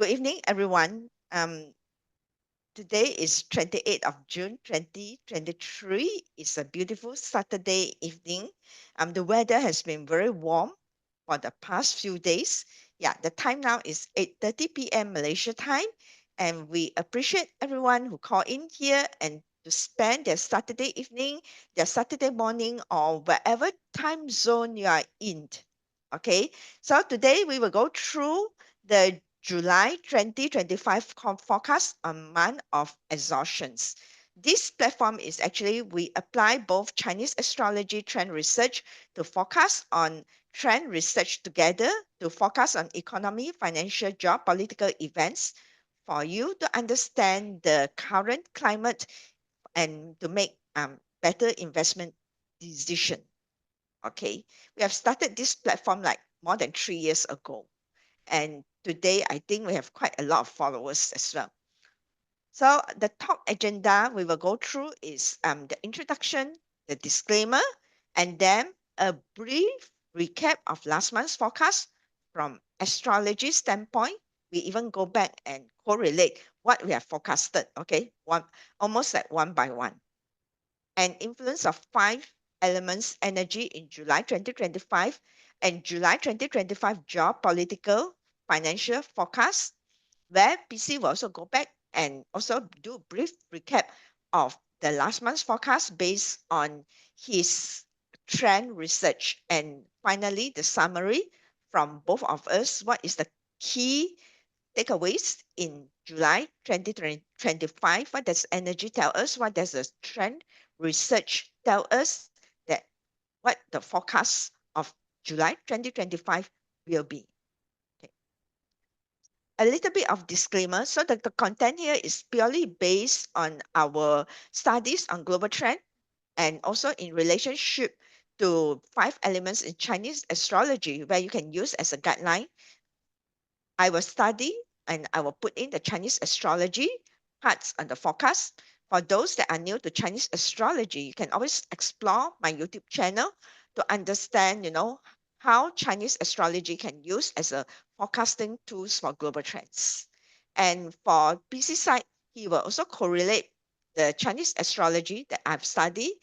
Good evening, everyone. Today is 28th of June, 2023. It's a beautiful Saturday evening. The weather has been very warm for the past few days. Yeah, the time now is 8:30 p.m. Malaysia time, and we appreciate everyone who call in here and to spend their Saturday evening, their Saturday morning, or wherever time zone you are in. Okay, so today we will go through the July 2025 forecast on month of exhaustions. This platform is actually, we apply both Chinese astrology trend research to focus on trend research together to focus on economy, financial, geopolitical events for you to understand the current climate and to make better investment decision. Okay, we have started this platform like more than 3 years ago. And today, I think we have quite a lot of followers as well. So the top agenda we will go through is the introduction, the disclaimer, and then a brief recap of last month's forecast from astrology standpoint. We even go back and correlate what we have forecasted, okay, almost like one by one. And influence of 5 elements energy in July 2025 and July 2025 geopolitical financial forecast, where PC will also go back and also do a brief recap of the last month's forecast based on his trend research. And finally, the summary from both of us. What is the key takeaways in July 2025? What does energy tell us? What does the trend research tell us that what the forecast of July 2025 will be? Okay. A little bit of disclaimer. So that the content here is purely based on our studies on global trend and also in relationship to 5 elements in Chinese astrology, where you can use as a guideline. I will study and I will put in the Chinese astrology parts on the forecast. For those that are new to Chinese astrology, you can always explore my YouTube channel to understand, how Chinese astrology can use as a forecasting tools for global trends. And for PC side, he will also correlate the Chinese astrology that I've studied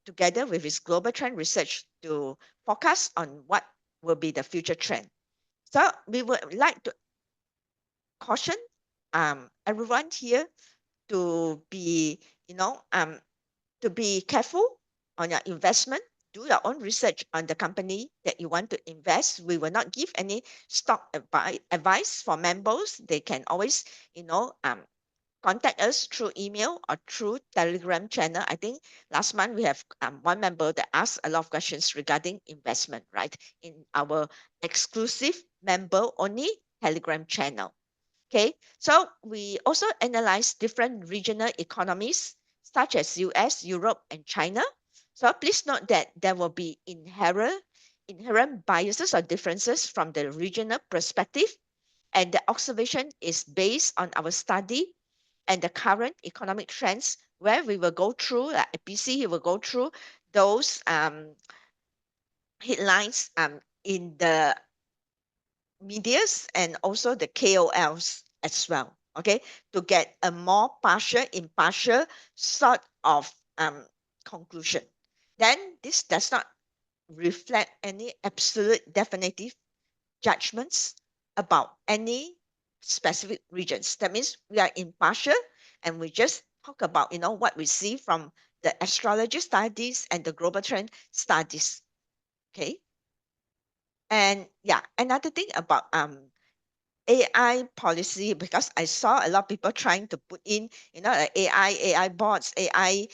together with his global trend research to focus on what will be the future trend. So we would like to caution everyone here to be, to be careful on your investment. Do your own research on the company that you want to invest. We will not give any stock advice for members. They can always, contact us through email or through Telegram channel. I think last month we have one member that asked a lot of questions regarding investment, right? In our exclusive member only Telegram channel. Okay, so we also analyze different regional economies such as US, Europe, and China. So please note that there will be inherent biases or differences from the regional perspective, and the observation is based on our study and the current economic trends, where we will go through, like PC, he will go through those headlines in the medias and also the KOLs as well, okay, to get a more impartial sort of conclusion. Then this does not reflect any absolute definitive judgments about any specific regions. That means we are impartial and we just talk about, what we see from the astrology studies and the global trend studies, okay? And yeah, another thing about AI policy, because I saw a lot of people trying to put in, like AI bots, AI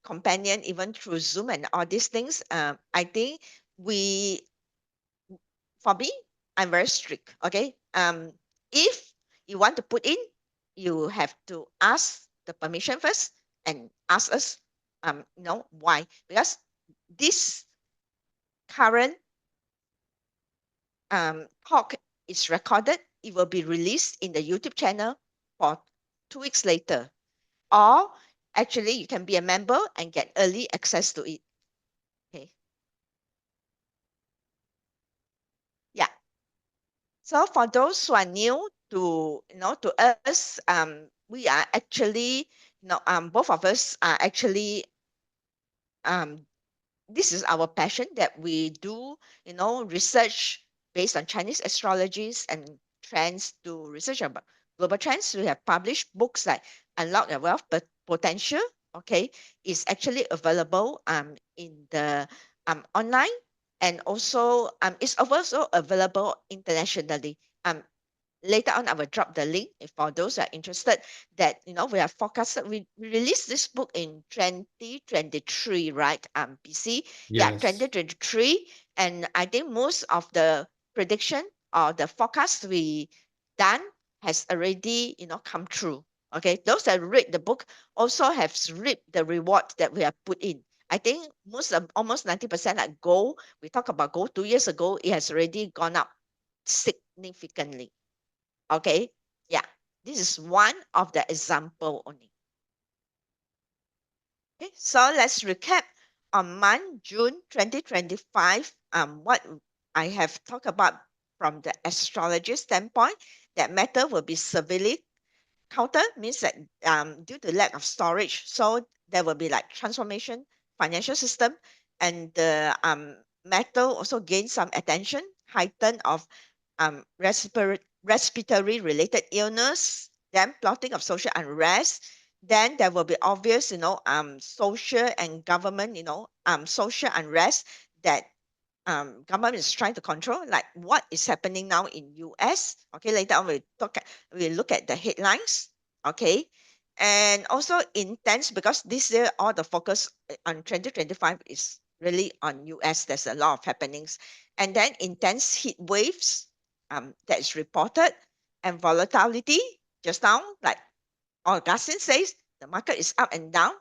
companion, even through Zoom and all these things. I think for me, I'm very strict. Okay. If you want to put in, you have to ask the permission first and ask us, why? Because this current talk is recorded. It will be released in the YouTube channel for 2 weeks later. Or actually, you can be a member and get early access to it. Okay. Yeah. So for those who are new to to us, we are actually, both of us are actually, um, this is our passion that we do, research based on Chinese astrologies and trends to research about global trends. We have published books like Unlock Your Wealth Potential. Okay, is actually available in the online, and also it's also available internationally. Later on I will drop the link if for those who are interested, that we have forecasted. We released this book in 2023, right? BC. Yeah, Yes. 2023. And I think most of the prediction or the forecast we done has already come true. Okay, those that read the book also have reaped the reward that we have put in. I think most of almost 90%, like gold, we talked about gold 2 years ago, it has already gone up significantly. Okay. Yeah. This is one of the example only. Okay. So let's recap on month June 2025. What I have talked about from the astrology standpoint, that matter will be severely counter, means that due to lack of storage, so there will be like transformation, financial system, and the metal also gain some attention, heightened of respiratory related illness, then plotting of social unrest. Then there will be obvious, social and government, social unrest that government is trying to control, like what is happening now in US. Okay, later on we look at the headlines. Okay, and also intense, because this year all the focus on 2025 is really on US. There's a lot of happenings, and then intense heat waves that is reported, and volatility. Just now, like Augustine says, the market is up and down,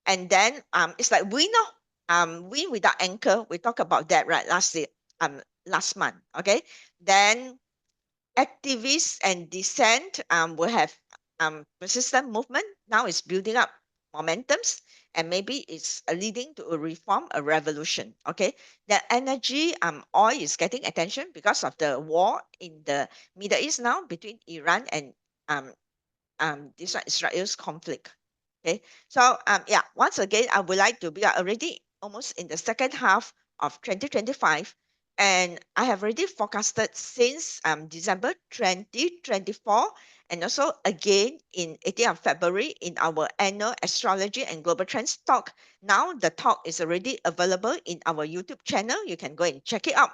and then it's like wind, no? Wind without anchor. We talked about that, right, last month. Okay, then activists and dissent will have persistent movement. Now it's building up momentums, and maybe it's leading to a reform, a revolution. Okay, the energy oil is getting attention because of the war in the Middle East now between Iran and um, this one Israel's conflict. Okay, so yeah, once again, I would like to be already almost in the second half of 2025, and I have already forecasted since December 2024, and also again in 18th of February in our annual Astrology and Global Trends talk. Now the talk is already available in our YouTube channel. You can go and check it out.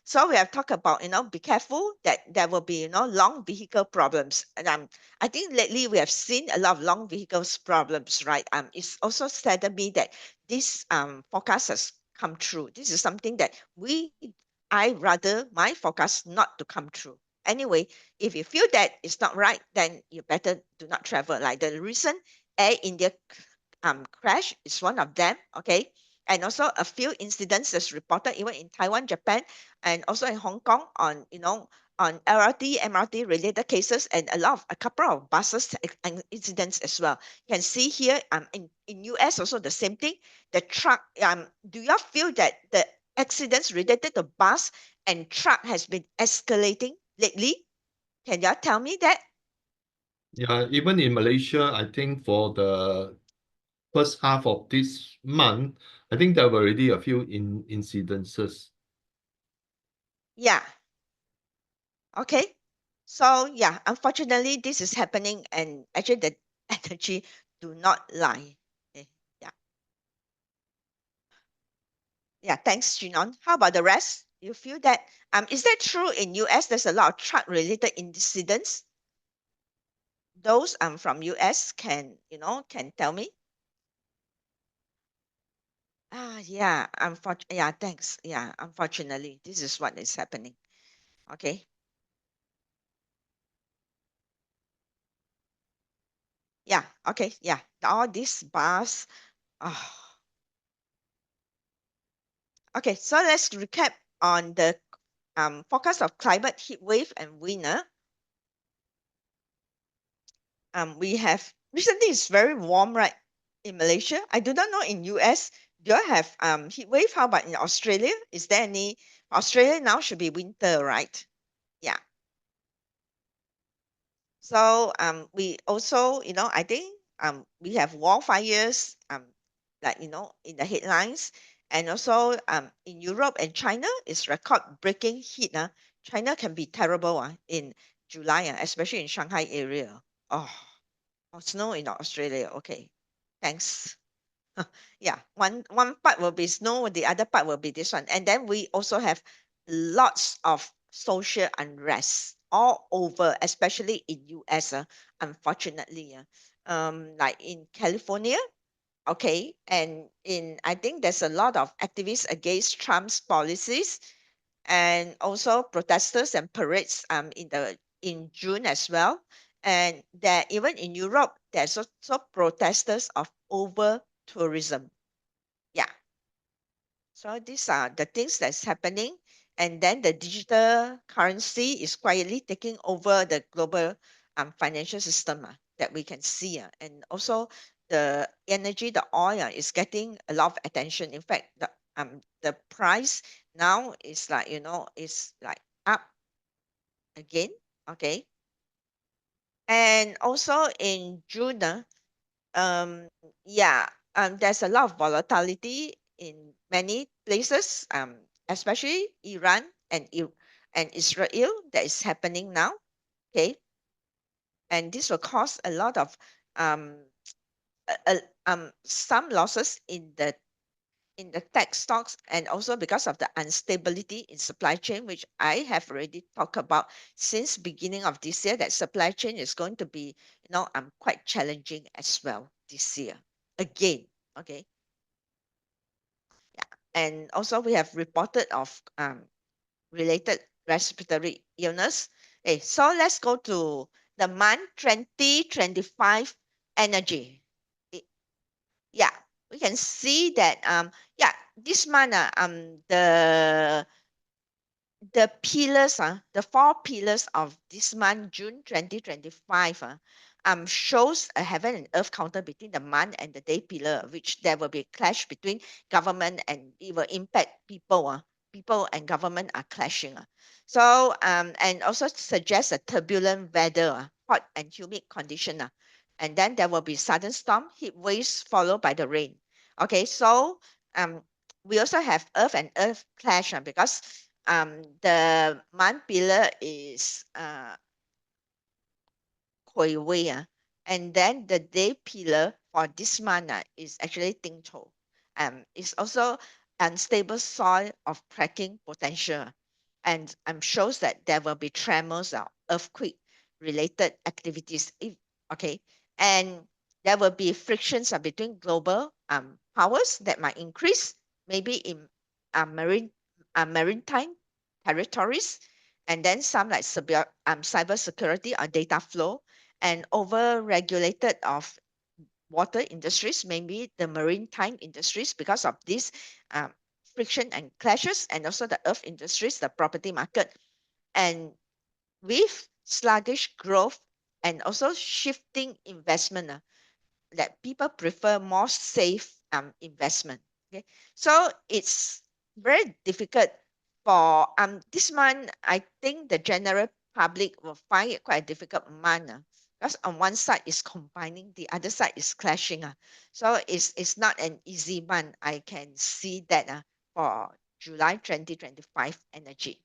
So we have talked about, be careful that there will be, long vehicle problems. And I think lately we have seen a lot of long vehicles problems, right? It's also saddened me that this forecast has come true. This is something that I rather my forecast not to come true. Anyway, if you feel that it's not right, then you better do not travel. Like the recent Air India crash is one of them. Okay. And also a few incidents is reported even in Taiwan, Japan, and also in Hong Kong on, on LRT, MRT related cases, and a couple of buses and incidents as well. You can see here in US also the same thing. The truck, do you feel that the accidents related to bus and truck has been escalating lately? Can you tell me that? Yeah, even in Malaysia, I think for the first half of this month, I think there were already a few incidences. Yeah. Okay. So yeah, unfortunately, this is happening, and actually the energy do not lie. Okay. Yeah. Yeah. Thanks, Jinon. How about the rest? You feel that is that true in US? There's a lot of truck related incidents. Those from US can can tell me. Yeah. Yeah. Thanks. Yeah. Unfortunately, this is what is happening. Okay. Yeah. Okay. Yeah. All these bars. Oh. Okay, so let's recap on the forecast of climate, heat wave, and winter. We have recently it's very warm, right, in Malaysia. I do not know in US. Do you have heat wave? How about in Australia? Is there any? Australia now should be winter, right? Yeah. So we also, I think we have wildfires like in the headlines, and also in Europe and China is record-breaking heat. China can be terrible in July, especially in Shanghai area. Oh, snow in Australia. Okay, thanks. Yeah, one part will be snow, the other part will be this one. And then we also have lots of social unrest all over, especially in US, unfortunately. Like in California, okay, and in I think there's a lot of activists against Trump's policies, and also protesters and parades in June as well. And there even in Europe, there's also protesters of over tourism. Yeah. So these are the things that's happening. And then the digital currency is quietly taking over the global financial system that we can see. And also the energy, the oil is getting a lot of attention. In fact, the price now is like, is like up again. Okay. And also in June, yeah, there's a lot of volatility in many places, especially Iran and Israel that is happening now. Okay, and this will cause a lot of um, some losses in the tech stocks, and also because of the instability in supply chain, which I have already talked about since beginning of this year, that supply chain is going to be, quite challenging as well this year again. Okay, yeah, and also we have reported of related respiratory illness. Okay, so let's go to the month 2025 energy. Yeah, we can see that yeah, this month the pillars the four pillars of this month June 2025 shows a heaven and earth counter between the month and the day pillar, which there will be a clash between government, and it will impact people. People and government are clashing. So and also suggests a turbulent weather, hot and humid condition. And then there will be sudden storm, heat waves followed by the rain. Okay, so we also have earth and earth clash because the month pillar is Koi Wei, and then the day pillar for this month is actually Ting Chou. It's also unstable soil of cracking potential, and shows that there will be tremors or earthquake related activities. Okay, and there will be frictions between global powers that might increase, maybe in maritime territories, and then some like cyber security or data flow, and over-regulated of water industries, maybe the maritime industries, because of this um, friction and clashes, and also the earth industries, the property market, and with sluggish growth and also shifting investment, that people prefer more safe investment. Okay, so it's very difficult for this month. I think the general public will find it quite a difficult month, because on one side is combining, the other side is clashing. So it's not an easy month. I can see that for July 2025 energy.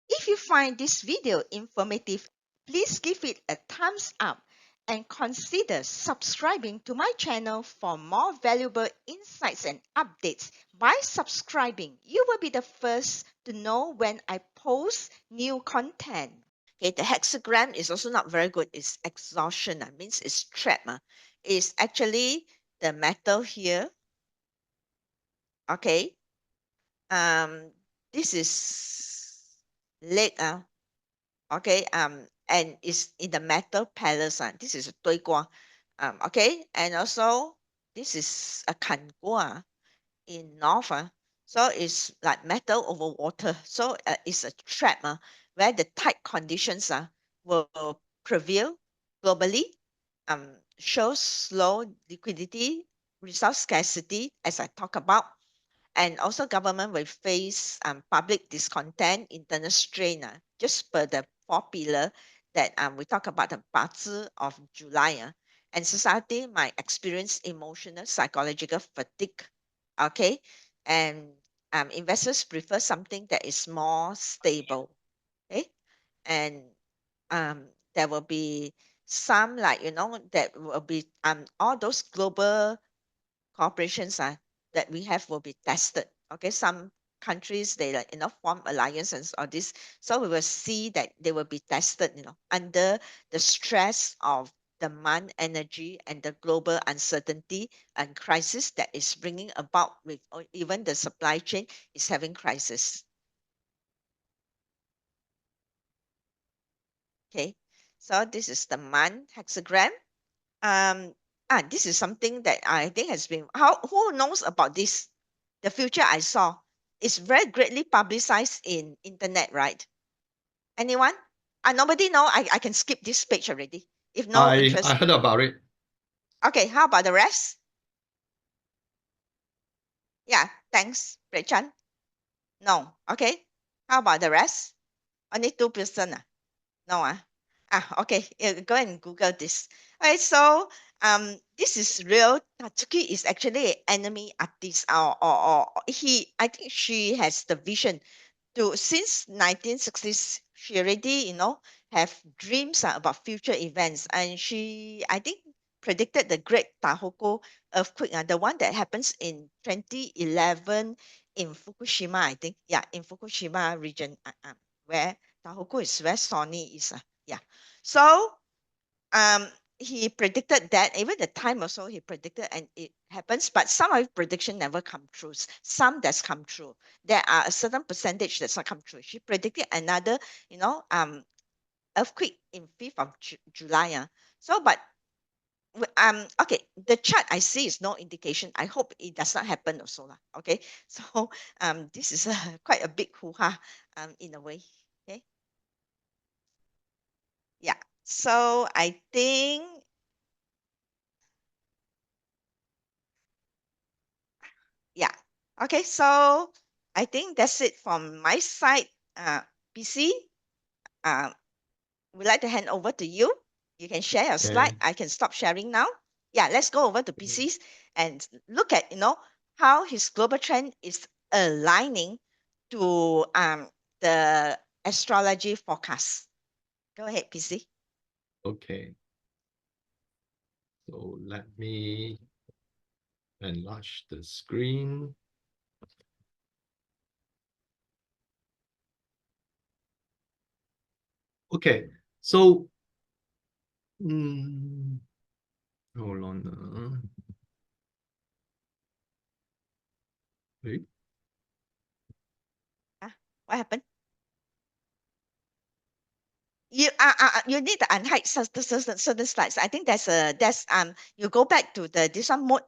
If you find this video informative, please give it a thumbs up and consider subscribing to my channel for more valuable insights and updates. By subscribing, you will be the first to know when I post new content. Okay, the hexagram is also not very good. It's exhaustion. Means it's trap. It's actually the metal here. Okay. This is leg. Okay, and it's in the metal palace. This is a 对卦. Okay, and also this is a 坎卦 in north. So it's like metal over water. So it's a trap where the tight conditions will prevail globally. Shows slow liquidity, resource scarcity, as I talk about, and also government will face public discontent, internal strain, just per the four pillar that we talk about the bouts of July, and society might experience emotional, psychological fatigue. Okay, and investors prefer something that is more stable. Okay, and there will be some, like, that will be all those global corporations that we have will be tested. Okay, some countries, they, like, form alliances or this, so we will see that they will be tested, under the stress of demand energy and the global uncertainty and crisis that is bringing about with, or even the supply chain is having crisis. Okay, so this is the month hexagram. um this is something that I think has been, who knows about this? The future I saw is very greatly publicized in internet, right? Anyone? Nobody know. I can skip this page already if no I interest. heard about it. Okay, how about the rest? Yeah, thanks, Chan. No. Okay, how about the rest? Only 2%. No, okay. Go and Google this. All right, so this is real. Tatsuki is actually an enemy artist, or he. I think she has the vision to, since 1960s. She already, have dreams about future events, and she, I think, predicted the Great Tahoku earthquake, the one that happens in 2011 in Fukushima. I think, yeah, in Fukushima region, where Tahoku is where Sony is. Yeah. So um he predicted that, even the time also he predicted, and it happens, but some of his prediction never come true. Some that's come true. There are a certain percentage that's not come true. She predicted another, earthquake in 5th of July. So, but okay, the chart I see is no indication. I hope it does not happen also lah. Okay, so this is quite a big hoo-ha in a way. Okay, yeah. So I think, yeah. Okay, so I think that's it from my side. PC, uh, would like to hand over to you. You can share your slide. Okay. I can stop sharing now. Yeah, let's go over to PCs and look at, how his global trend is aligning to the astrology forecast. Go ahead, PC. Okay. So let me enlarge the screen. Okay. So, mm, hold on. Wait. What happened? You need to unhide certain slides. I think that's you go back to the this one mode.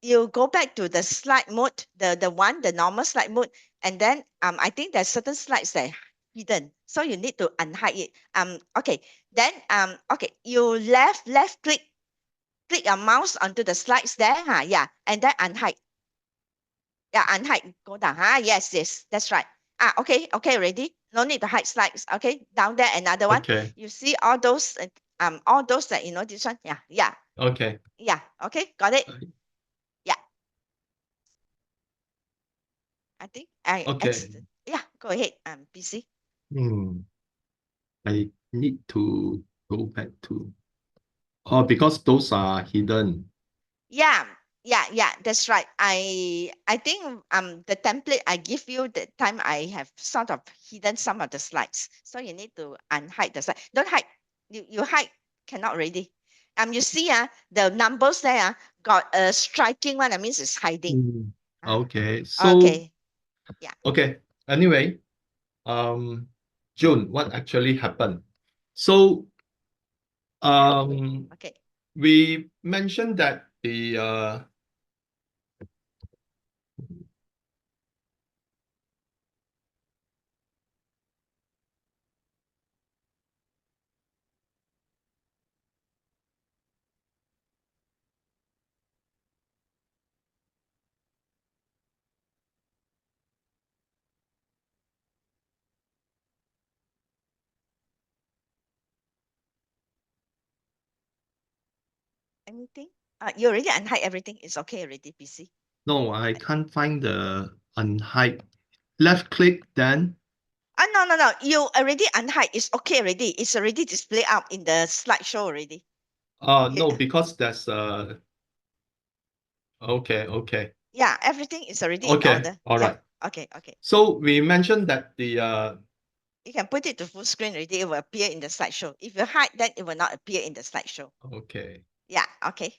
You go back to the slide mode, the normal slide mode, and then I think there's certain slides that are hidden, so you need to unhide it. Okay, then okay, you left click your mouse onto the slides there, yeah, and then unhide. Yeah, unhide, go down, yes, that's right. Okay, ready? No need to hide slides. Okay, down there, another one. Okay. You see all those that, this one. Okay. Yeah. Okay, got it. Yeah, I think I Okay. accident. Yeah, go ahead. PC. Hmm. I need to go back to. Oh, because those are hidden. Yeah, yeah, that's right. I think the template I give you the time, I have sort of hidden some of the slides, so you need to unhide the slide. Don't hide. You hide, cannot already. You see the numbers there got a striking one. That means it's hiding. Hmm. Ah, Okay. So, okay. Yeah, okay. Anyway, um, June, what actually happened? So, um, okay. we mentioned that the Anything? You already unhide everything. It's okay already, PC. No, I can't find the unhide. Left click, then. No, no, no. You already unhide. It's okay already. It's already displayed out in the slideshow already. Okay. No, because that's okay, okay. Yeah, everything is already in Okay, order. all Yeah. right. Okay, okay. So we mentioned that the You can put it to full screen already. It will appear in the slideshow. If you hide, then it will not appear in the slideshow. okay, Yeah, okay.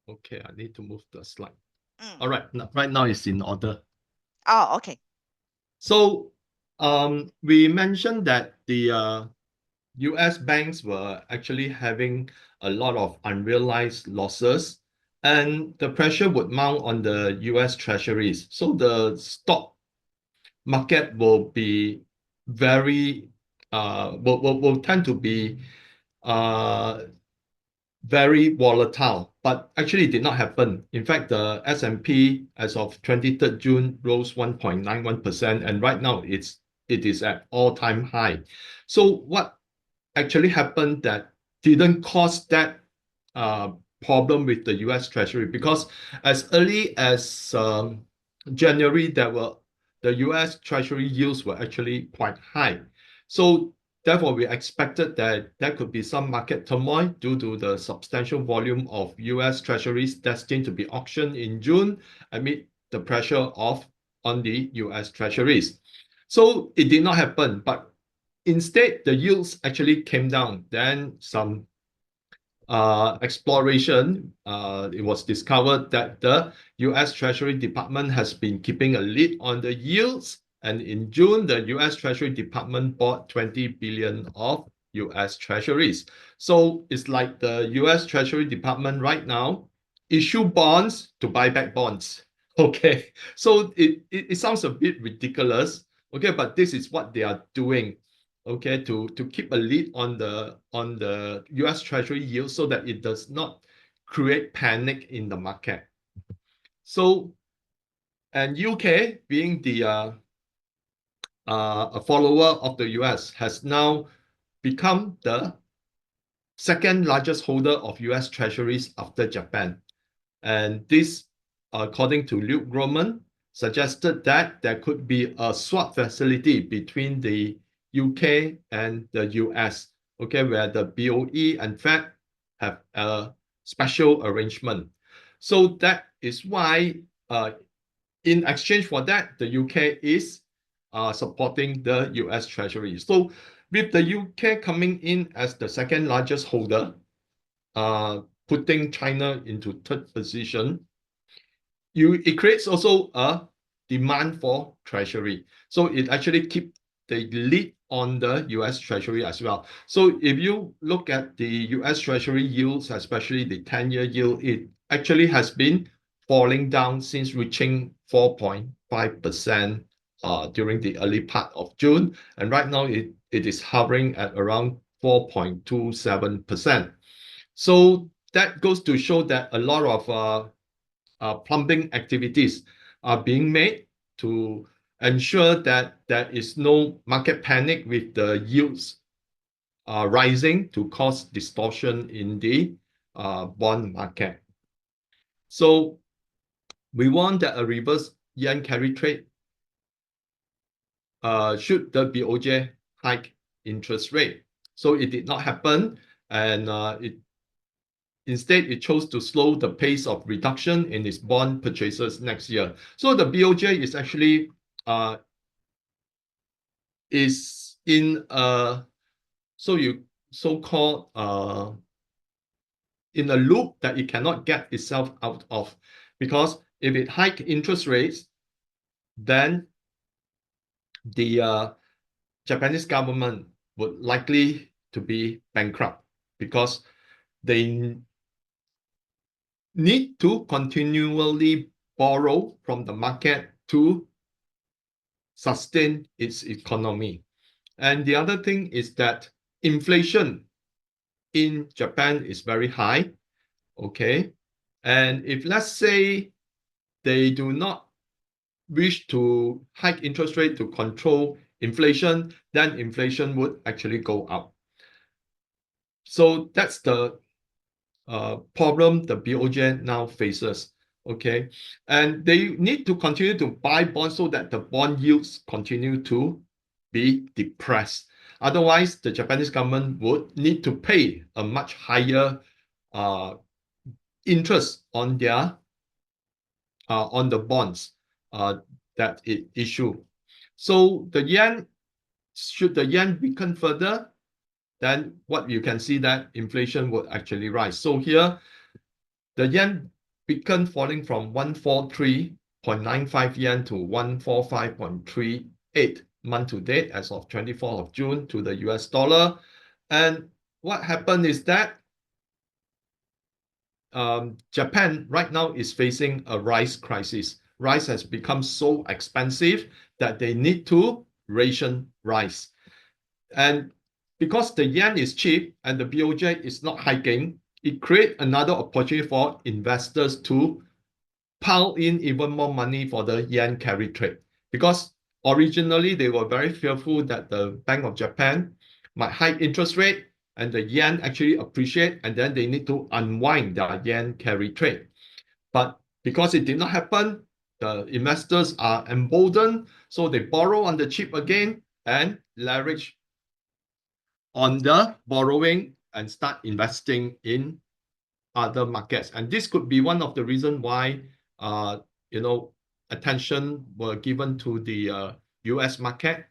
okay, I need to move the slide. Mm. All right, right now it's in order. Oh, okay. So we mentioned that the US banks were actually having a lot of unrealized losses, and the pressure would mount on the US treasuries. So the stock market will be very will tend to be uh very volatile, but actually it did not happen. In fact, the S&P as of 23rd June rose 1.91%, and right now it is at all-time high. So what actually happened that didn't cause that uh, problem with the US Treasury? Because as early as January, the US Treasury yields were actually quite high. So therefore, we expected that there could be some market turmoil due to the substantial volume of US Treasuries destined to be auctioned in June amid the pressure on the US Treasuries. So it did not happen, but instead the yields actually came down. Then some exploration, it was discovered that the US Treasury Department has been keeping a lid on the yields. And in June, the US Treasury Department bought 20 billion of US Treasuries. So it's like the US Treasury Department right now issue bonds to buy back bonds. Okay, so it sounds a bit ridiculous. Okay, but this is what they are doing, okay, to keep a lid on the US Treasury yield so that it does not create panic in the market. So, and UK being the a follower of the US has now become the second largest holder of US Treasuries after Japan. And this, according to Luke Groman, suggested that there could be a swap facility between the UK and the US, okay, where the BOE and Fed have a special arrangement. So that is why, in exchange for that, the UK is supporting the US Treasury. So with the UK coming in as the second largest holder, putting China into third position, it creates also a demand for treasury. So it actually keep the lead on the US Treasury as well. So if you look at the US Treasury yields, especially the 10-year yield, it actually has been falling down since reaching 4.5% during the early part of June. And right now it is hovering at around 4.27%. So that goes to show that a lot of plumbing activities are being made to ensure that there is no market panic with the yields rising to cause distortion in the bond market. So we want that a reverse yen carry trade should the BOJ hike interest rate. So it did not happen, and instead, it chose to slow the pace of reduction in its bond purchases next year. So the BOJ is actually is in a so-called in a loop that it cannot get itself out of, because if it hike interest rates, then the Japanese government would likely to be bankrupt because they need to continually borrow from the market to sustain its economy. And the other thing is that inflation in Japan is very high, okay? And if let's say they do not wish to hike interest rate to control inflation, then inflation would actually go up. So that's the problem the BOJ now faces. Okay, and they need to continue to buy bonds so that the bond yields continue to be depressed. Otherwise, the Japanese government would need to pay a much higher uh, interest on the bonds that it issue. So the yen, should the yen weaken further, then what you can see that inflation would actually rise. So here, the yen weakened, falling from 143.95 yen to 145.38 month to date as of 24th of June to the US dollar. And what happened is that Japan right now is facing a rice crisis. Rice has become so expensive that they need to ration rice. And because the yen is cheap and the BOJ is not hiking, it creates another opportunity for investors to pile in even more money for the yen carry trade. Because originally they were very fearful that the Bank of Japan might hike interest rate and the yen actually appreciate, and then they need to unwind their yen carry trade. But because it did not happen, the investors are emboldened, so they borrow on the cheap again and leverage on the borrowing and start investing in other markets. And this could be one of the reasons why uh, you know attention were given to the US market.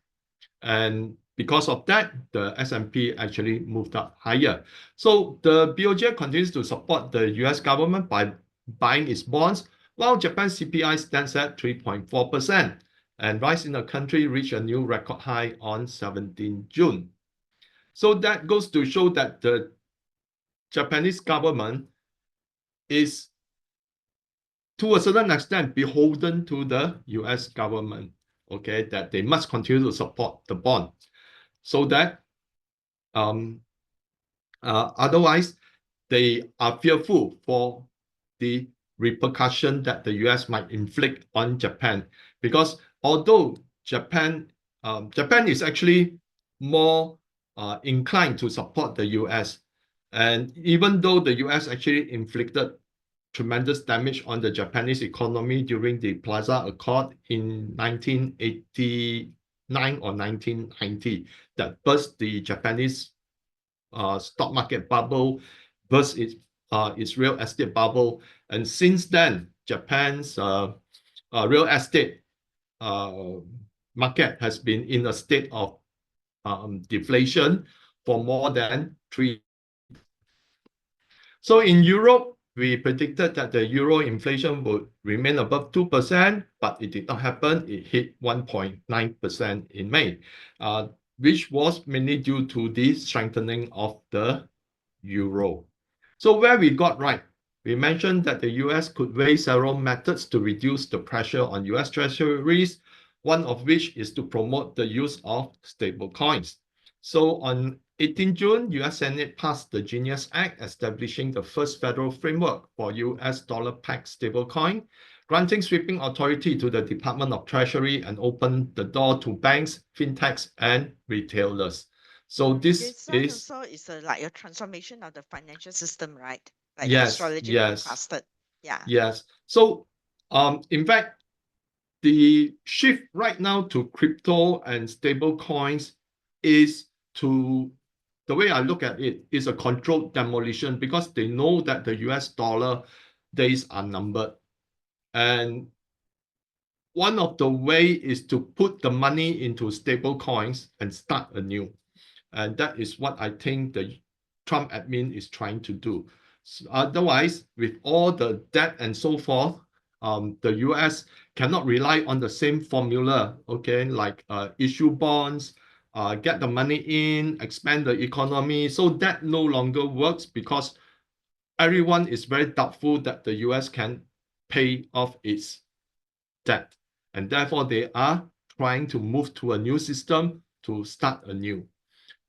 And because of that, the S&P actually moved up higher. So the BOJ continues to support the US government by buying its bonds, while Japan's CPI stands at 3.4%, and rise in the country reached a new record high on 17 June. So that goes to show that the Japanese government is, to a certain extent, beholden to the US government, okay, that they must continue to support the bond so that um, otherwise they are fearful for the repercussion that the US might inflict on Japan. Because although Japan is actually more inclined to support the US, and even though the US actually inflicted tremendous damage on the Japanese economy during the Plaza Accord in 1989 or 1990, that burst the Japanese stock market bubble, burst its real estate bubble. And since then, Japan's real estate uh, market has been in a state of deflation for more than 3 years. So in Europe, we predicted that the euro inflation would remain above 2%, but it did not happen. It hit 1.9% in May, which was mainly due to the strengthening of the euro. So where we got right, we mentioned that the US could weigh several methods to reduce the pressure on US treasuries, one of which is to promote the use of stablecoins. So on 18 June, US Senate passed the Genius Act, establishing the first federal framework for US dollar-pegged stablecoin, granting sweeping authority to the Department of Treasury and opened the door to banks, fintechs, and retailers. So this This one is, also is like a transformation of the financial system, right? Like the yes, astrology yes, forecasted. Yeah. yes. So in fact, the shift right now to crypto and stable coins is, to the way I look at it, is a controlled demolition, because they know that the US dollar days are numbered. And one of the way is to put the money into stable coins and start anew. And that is what I think the Trump admin is trying to do. Otherwise, with all the debt and so forth, the US cannot rely on the same formula, okay, like issue bonds, get the money in, expand the economy. So that no longer works, because everyone is very doubtful that the US can pay off its debt. And therefore, they are trying to move to a new system to start anew.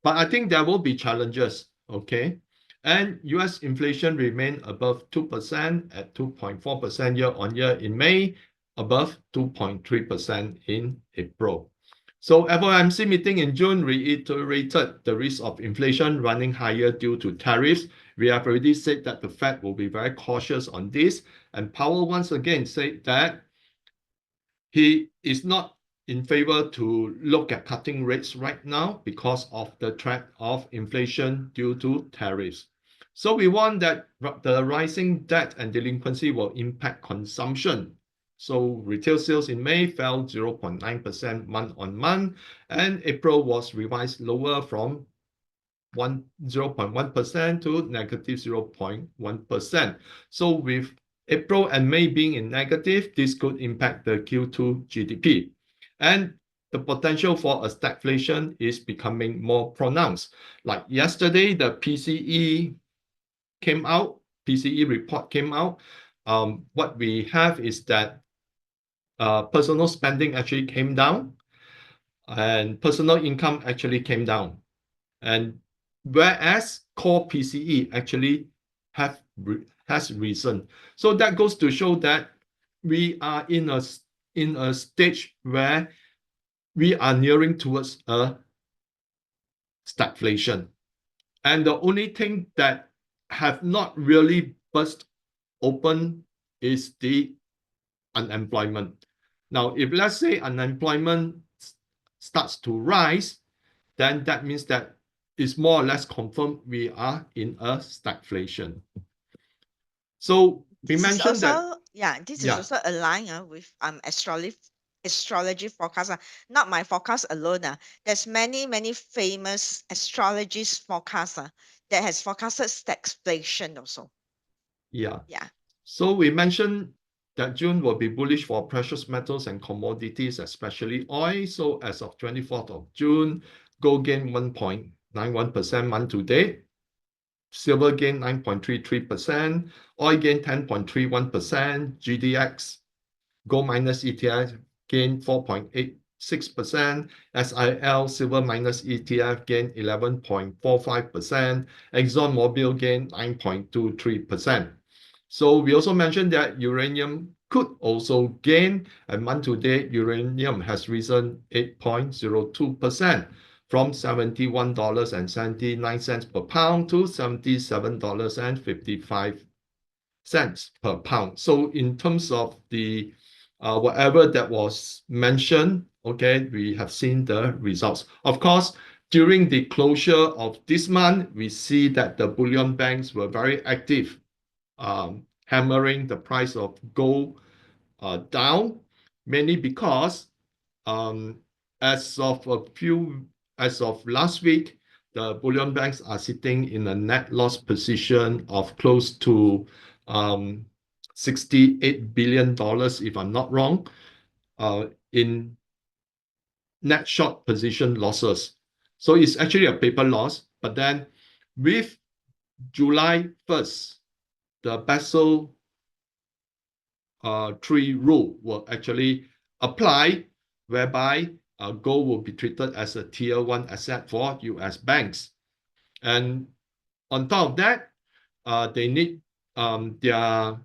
But I think there will be challenges, okay? And US inflation remained above 2% at 2.4% year on year in May, above 2.3% in April. So FOMC meeting in June reiterated the risk of inflation running higher due to tariffs, We have already said that the Fed will be very cautious on this, and Powell once again said that he is not in favor to look at cutting rates right now because of the threat of inflation due to tariffs. So we want that the rising debt and delinquency will impact consumption. So retail sales in May fell 0.9% month on month, and April was revised lower from 0.1% to negative 0.1%. So with April and May being in negative, this could impact the Q2 GDP. And the potential for a stagflation is becoming more pronounced. Like yesterday, the PCE came out, PCE report came out. What we have is that personal spending actually came down and personal income actually came down. And whereas core PCE actually has risen. So that goes to show that we are in a stage where we are nearing towards a stagflation. And the only thing that have not really burst open is the unemployment. Now, if let's say unemployment starts to rise, then that means that it's more or less confirmed we are in a stagflation. So we This is mentioned that, also, yeah, this is yeah, also aligned with astrology forecast. Not my forecast alone. There's many famous astrologist forecast that has forecasted stagflation also. yeah. Yeah. So we mentioned that June will be bullish for precious metals and commodities, especially oil. So as of 24th of June, gold gained 1.91% month to date. Silver gained 9.33%, oil gained 10.31%, GDX, gold minus ETF gained 4.86%, SIL, silver minus ETF gained 11.45%, ExxonMobil gained 9.23%. So we also mentioned that uranium could also gain, and month to date, uranium has risen 8.02% from $71.79 per pound to $77.55 per pound. So in terms of the whatever that was mentioned, okay, we have seen the results. Of course, during the closure of this month, we see that the bullion banks were very active, hammering the price of gold down, mainly because um, as of last week, the bullion banks are sitting in a net loss position of close to $68 billion, if I'm not wrong, in net short position losses. So it's actually a paper loss. But then with July 1st, the Basel III rule will actually apply, whereby gold will be treated as a tier 1 asset for US banks. And on top of that, they need their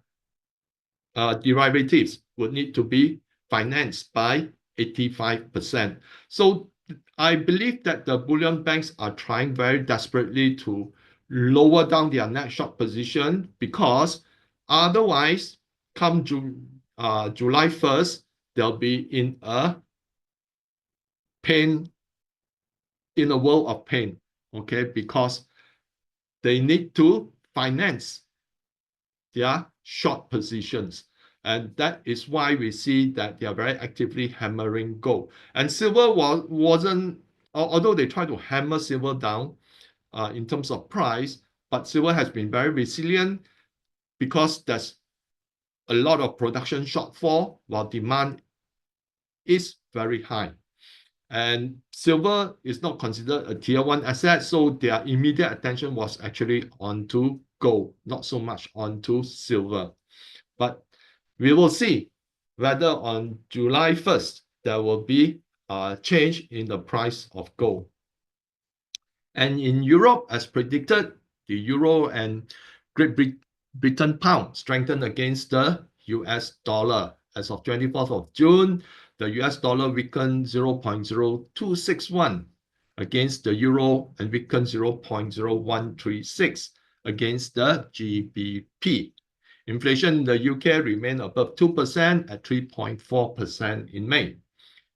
derivatives would need to be financed by 85%. So I believe that the bullion banks are trying very desperately to lower down their net short position, because otherwise, come July 1st, they'll be in a pain, in a world of pain, okay, because they need to finance their short positions. And that is why we see that they are very actively hammering gold. And silver wasn't, although they try to hammer silver down in terms of price, but silver has been very resilient because there's a lot of production shortfall while demand is very high. And silver is not considered a tier 1 asset, so their immediate attention was actually onto gold, not so much onto silver. But we will see whether on July 1st there will be a change in the price of gold. And in Europe, as predicted, the euro and Great Britain pound strengthened against the US dollar. As of 24th of June, the US dollar weakened 0.0261 against the euro and weakened 0.0136 against the GBP. Inflation in the UK remained above 2% at 3.4% in May.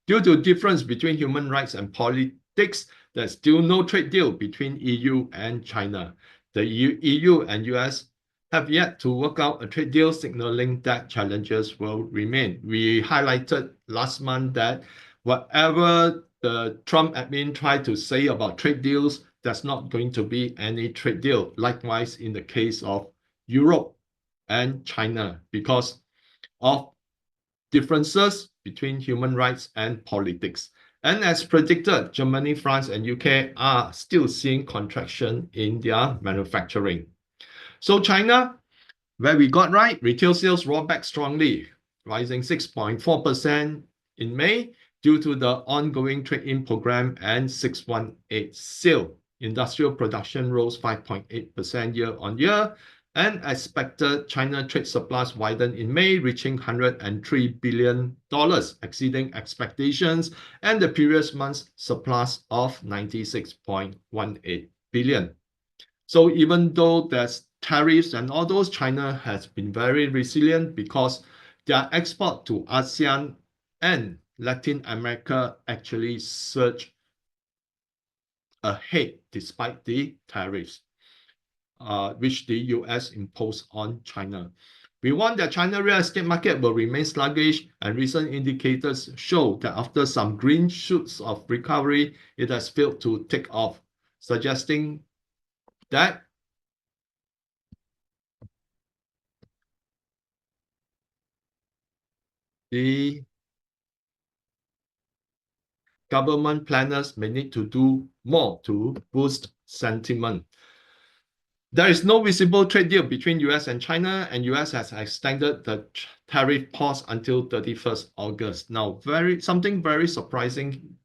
Due to difference between human rights and politics, there's still no trade deal between EU and China. The EU and US have yet to work out a trade deal, signaling that challenges will remain. We highlighted last month that whatever the Trump admin tried to say about trade deals, there's not going to be any trade deal. Likewise, in the case of Europe and China, because of differences between human rights and politics. And as predicted, Germany, France, and UK are still seeing contraction in their manufacturing. So China, where we got right, retail sales roared back strongly, rising 6.4% in May due to the ongoing trade-in program and 618 sale. Industrial production rose 5.8% year-on-year, and expected China trade surplus widened in May, reaching $103 billion, exceeding expectations, and the previous month's surplus of $96.18 billion. So even though there's tariffs and all those, China has been very resilient because their export to ASEAN and Latin America actually surged ahead despite the tariffs, which the US imposed on China. We warned that China real estate market will remain sluggish, and recent indicators show that after some green shoots of recovery, it has failed to take off, suggesting that the government planners may need to do more to boost sentiment. There is no visible trade deal between US and China, and US has extended the tariff pause until 31st August. Now, something very surprising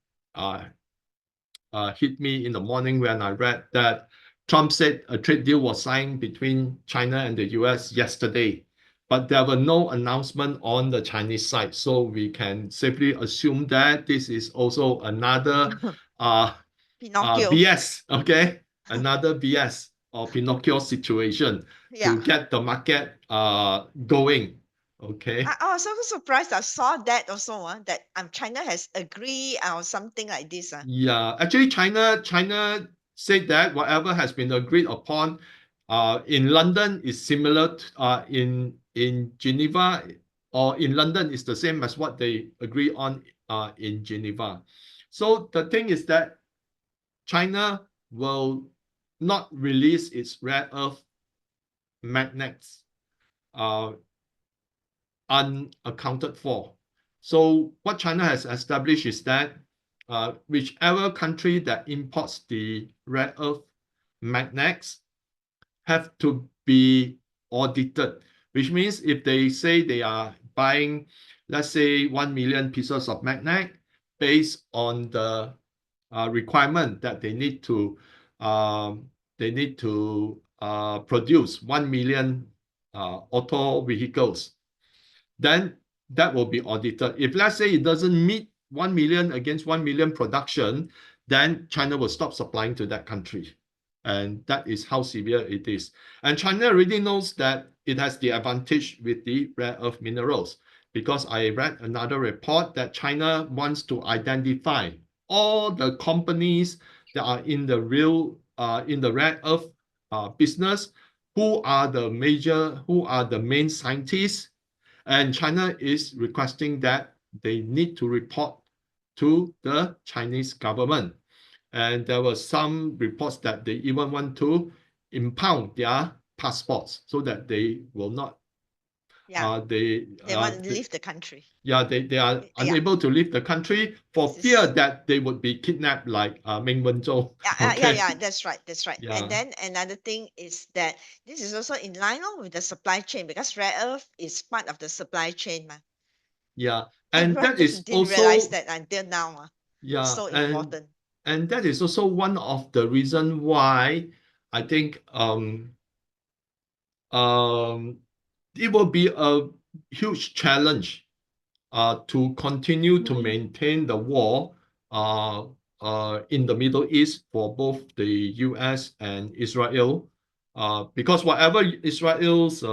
hit me in the morning when I read that Trump said a trade deal was signed between China and the US yesterday, but there were no announcement on the Chinese side. So we can safely assume that this is also another Pinocchio. BS, okay? Another BS or Pinocchio situation Yeah. to get the market going, okay? I was also surprised. I saw that also, that China has agreed or something like this. Yeah, actually, China said that whatever has been agreed upon in London is similar to, in Geneva, or in London is the same as what they agree on in Geneva. So the thing is that China will not release its rare earth magnets unaccounted for. So what China has established is that whichever country that imports the rare earth magnets have to be audited, which means if they say they are buying, let's say, 1 million pieces of magnet based on the requirement that they need to produce 1 million auto vehicles, then that will be audited. If let's say it doesn't meet 1 million against 1 million production, then China will stop supplying to that country. And that is how severe it is. And China already knows that it has the advantage with the rare earth minerals, because I read another report that China wants to identify all the companies that are in the rare earth business, who are the main scientists. And China is requesting that they need to report to the Chinese government. And there were some reports that they even want to impound their passports so that they will not. Yeah. They want to leave the country. Yeah, they are unable to leave the country for fear that they would be kidnapped like Meng Wanzhou. Yeah, that's right. Yeah. And then another thing is that this is also in line with the supply chain, because rare earth is part of the supply chain. Yeah, and everyone that is didn't also realize that until now. yeah, So important. And that is also one of the reason why I think it will be a huge challenge to continue to maintain the war in the Middle East for both the US and Israel because whatever Israel's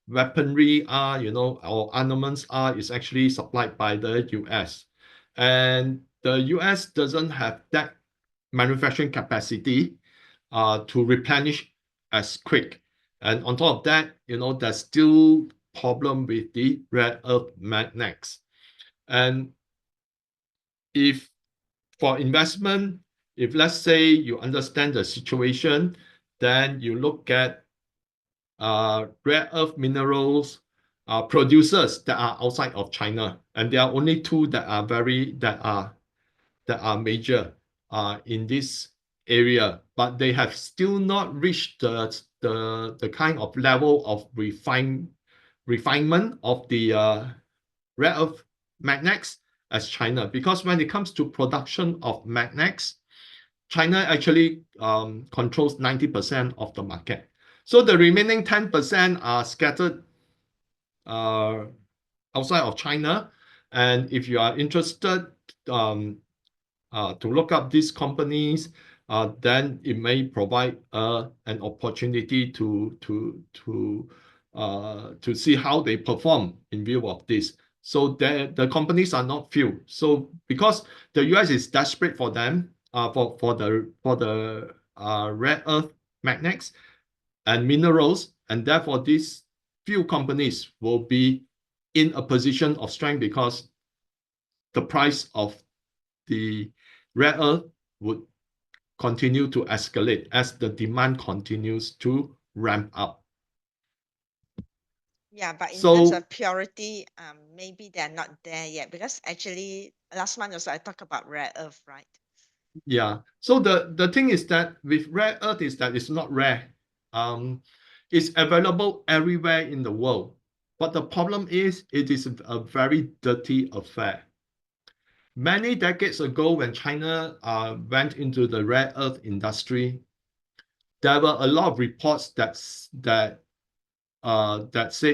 weaponry are, or armaments are, is actually supplied by the US. And the US doesn't have that manufacturing capacity to replenish as quick. And on top of that, there's still problem with the rare earth magnets. And if for investment, if let's say you understand the situation, then you look at rare earth minerals producers that are outside of China, and there are only two that are major in this area, but they have still not reached the kind of level of refinement of the rare earth magnets as China. Because when it comes to production of magnets, China actually controls 90% of the market. So the remaining 10% are scattered uh, outside of China. And if you are interested to look up these companies, then it may provide an opportunity to see how they perform in view of this. So the companies are not few. So because the US is desperate for them, for the rare earth magnets and minerals, and therefore these few companies will be in a position of strength because the price of the rare earth would continue to escalate as the demand continues to ramp up. Yeah, but in terms So of purity, maybe they're not there yet, because actually last month also I talked about rare earth, right? yeah, so the thing is that with rare earth is that it's not rare. It's available everywhere in the world, but the problem is it is a very dirty affair. Many decades ago, when China went into the rare earth industry, there were a lot of reports that said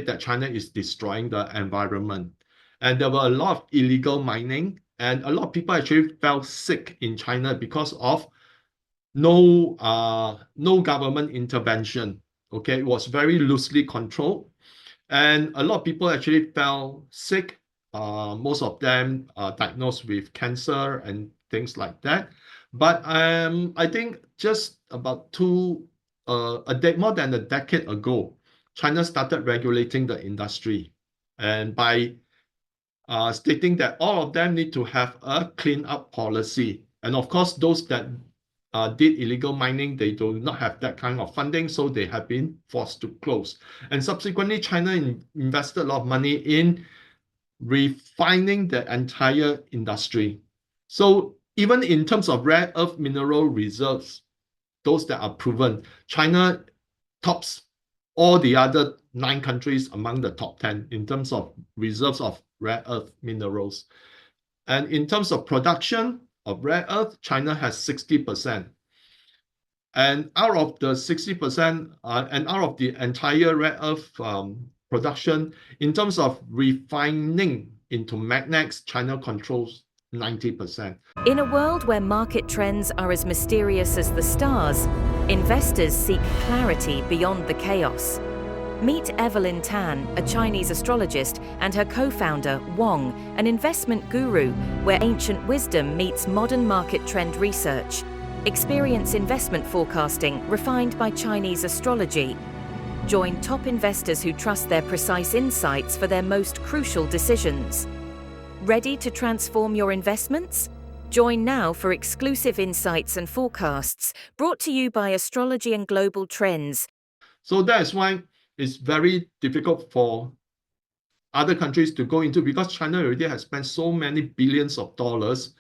that China is destroying the environment. And there were a lot of illegal mining, and a lot of people actually fell sick in China because of no government intervention. Okay, it was very loosely controlled, and a lot of people actually fell sick. Most of them diagnosed with cancer and things like that. But I think just about more than a decade ago, China started regulating the industry, and by stating that all of them need to have a clean up policy. And of course, those that did illegal mining, they do not have that kind of funding, so they have been forced to close. And subsequently, China invested a lot of money in refining the entire industry. So even in terms of rare earth mineral reserves, those that are proven, China tops all the other 9 countries among the top 10 in terms of reserves of rare earth minerals. And in terms of production of rare earth, China has 60%. And out of the 60%, and out of the entire rare earth production, in terms of refining into magnets, China controls 90%. In a world where market trends are as mysterious as the stars, investors seek clarity beyond the chaos. Meet Evelyn Tan, a Chinese astrologist, and her co-founder, Wong, an investment guru, where ancient wisdom meets modern market trend research. Experience investment forecasting refined by Chinese astrology. Join top investors who trust their precise insights for their most crucial decisions. Ready to transform your investments? Join now for exclusive insights and forecasts brought to you by Astrology and Global Trends. So that's why it's very difficult for other countries to go into, because China already has spent so many billions of dollars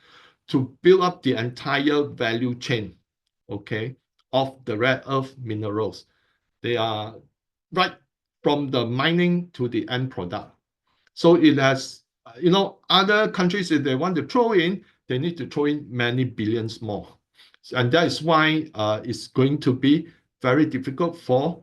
to build up the entire value chain, okay, of the rare earth minerals. They are right from the mining to the end product. So it has, other countries, if they want to throw in, they need to throw in many billions more. And that is why it's going to be very difficult for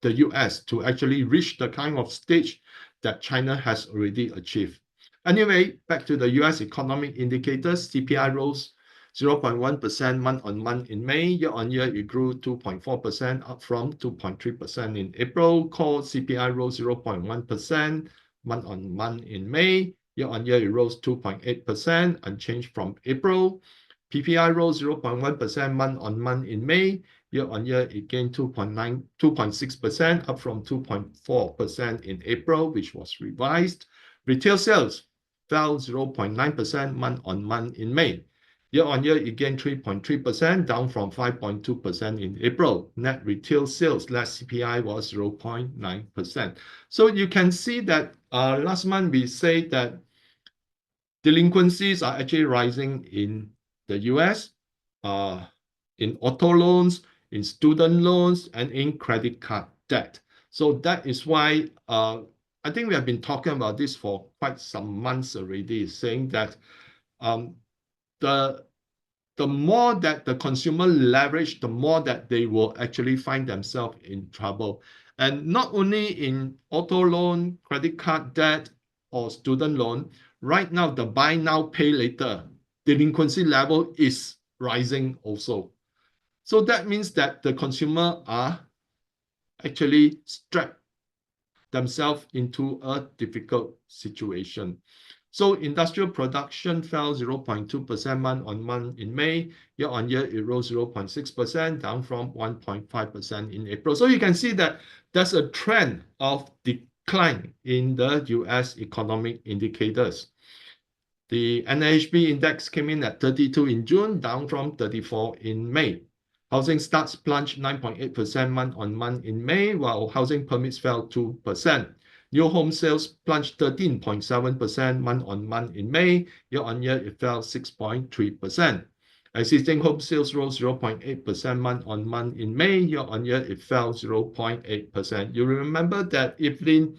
the US to actually reach the kind of stage that China has already achieved. Anyway, back to the US economic indicators, CPI rose 0.1% month-on-month in May. Year-on-year, it grew 2.4%, up from 2.3% in April. Core CPI rose 0.1% month-on-month in May. Year-on-year, it rose 2.8%, unchanged from April. PPI rose 0.1% month-on-month in May. Year-on-year, it gained 2.6%, up from 2.4% in April, which was revised. Retail sales fell 0.9% month-on-month in May. Year-on-year, it gained 3.3%, down from 5.2% in April. Net retail sales less CPI was 0.9%. So you can see that last month we said that delinquencies are actually rising in the US, in auto loans, in student loans, and in credit card debt. So that is why I think we have been talking about this for quite some months already, saying that the more that the consumer leverage, the more that they will actually find themselves in trouble. And not only in auto loan, credit card debt, or student loan, right now the buy now, pay later delinquency level is rising also. So that means that the consumer are actually strapped themselves into a difficult situation. So industrial production fell 0.2% month-on-month in May. Year-on-year, it rose 0.6%, down from 1.5% in April. So you can see that there's a trend of decline in the US economic indicators. The NAHB index came in at 32 in June, down from 34 in May. Housing starts plunged 9.8% month-on-month in May, while housing permits fell 2%. New home sales plunged 13.7% month-on-month in May. Year-on-year, it fell 6.3%. Existing home sales rose 0.8% month-on-month in May. Year-on-year, it fell 0.8%. You remember that Evelyn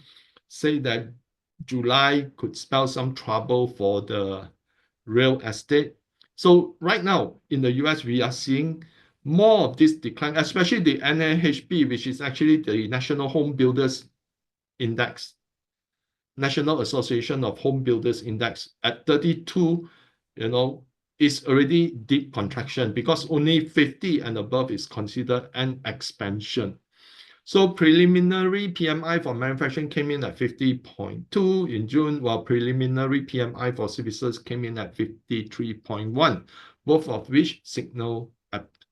said that July could spell some trouble for the real estate. So right now in the US, we are seeing more of this decline, especially the NAHB, which is actually the National Home Builders Index, National Association of Home Builders Index at 32, is already deep contraction because only 50 and above is considered an expansion. So preliminary PMI for manufacturing came in at 50.2 in June, while preliminary PMI for services came in at 53.1, both of which signal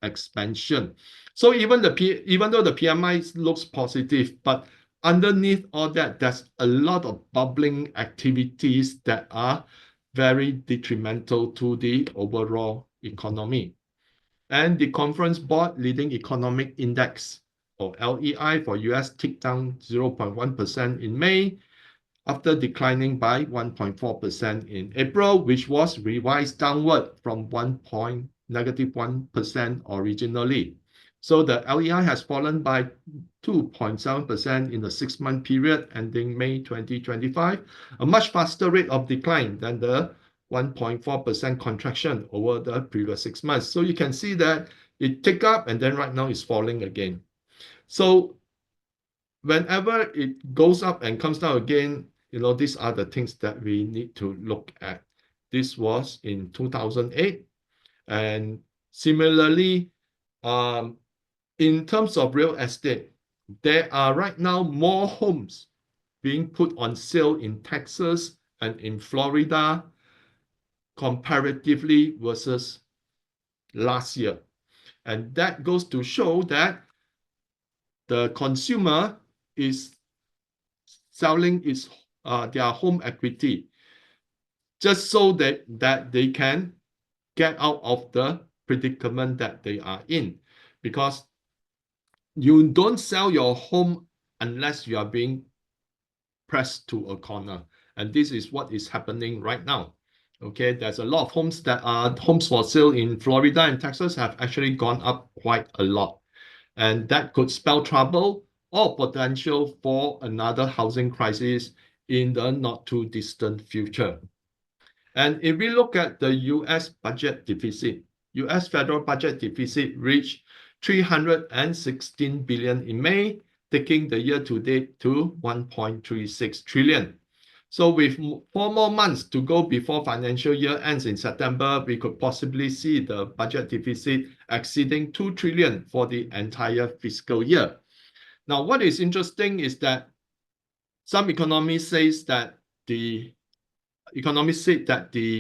expansion. So even though the PMI looks positive, but underneath all that, there's a lot of bubbling activities that are very detrimental to the overall economy. And the Conference Board Leading Economic Index, or LEI, for US ticked down 0.1% in May, after declining by 1.4% in April, which was revised downward from -1% originally. So the LEI has fallen by 2.7% in the 6-month period ending May 2025, a much faster rate of decline than the 1.4% contraction over the previous 6 months. So you can see that it ticked up and then right now it's falling again. So whenever it goes up and comes down again, these are the things that we need to look at. This was in 2008. And similarly, in terms of real estate, there are right now more homes being put on sale in Texas and in Florida comparatively versus last year. And that goes to show that the consumer is selling their home equity just so that they can get out of the predicament that they are in. Because you don't sell your home unless you are being pressed to a corner. And this is what is happening right now. Okay, there's a lot of homes that are homes for sale in Florida and Texas have actually gone up quite a lot. And that could spell trouble or potential for another housing crisis in the not too distant future. And if we look at the US budget deficit, US federal budget deficit reached 316 billion in May, taking the year to date to 1.36 trillion. So with 4 more months to go before financial year ends in September, we could possibly see the budget deficit exceeding 2 trillion for the entire fiscal year. Now, what is interesting is that some economists say that the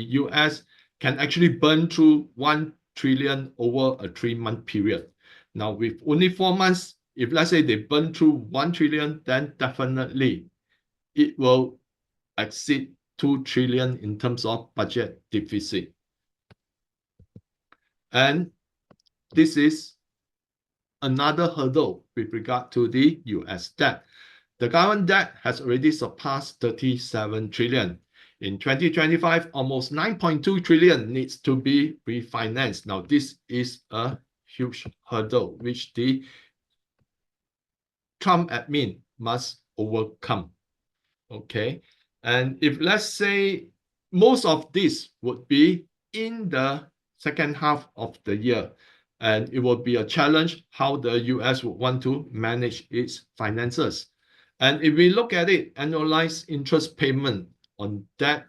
US can actually burn through 1 trillion over a 3-month period. Now, with only 4 months, if let's say they burn through 1 trillion, then definitely it will exceed 2 trillion in terms of budget deficit. And this is another hurdle with regard to the US debt. The government debt has already surpassed 37 trillion. In 2025, almost 9.2 trillion needs to be refinanced. Now, this is a huge hurdle which the Trump admin must overcome. Okay, and if let's say most of this would be in the second half of the year, and it will be a challenge how the US would want to manage its finances. And if we look at it, annualized interest payment on debt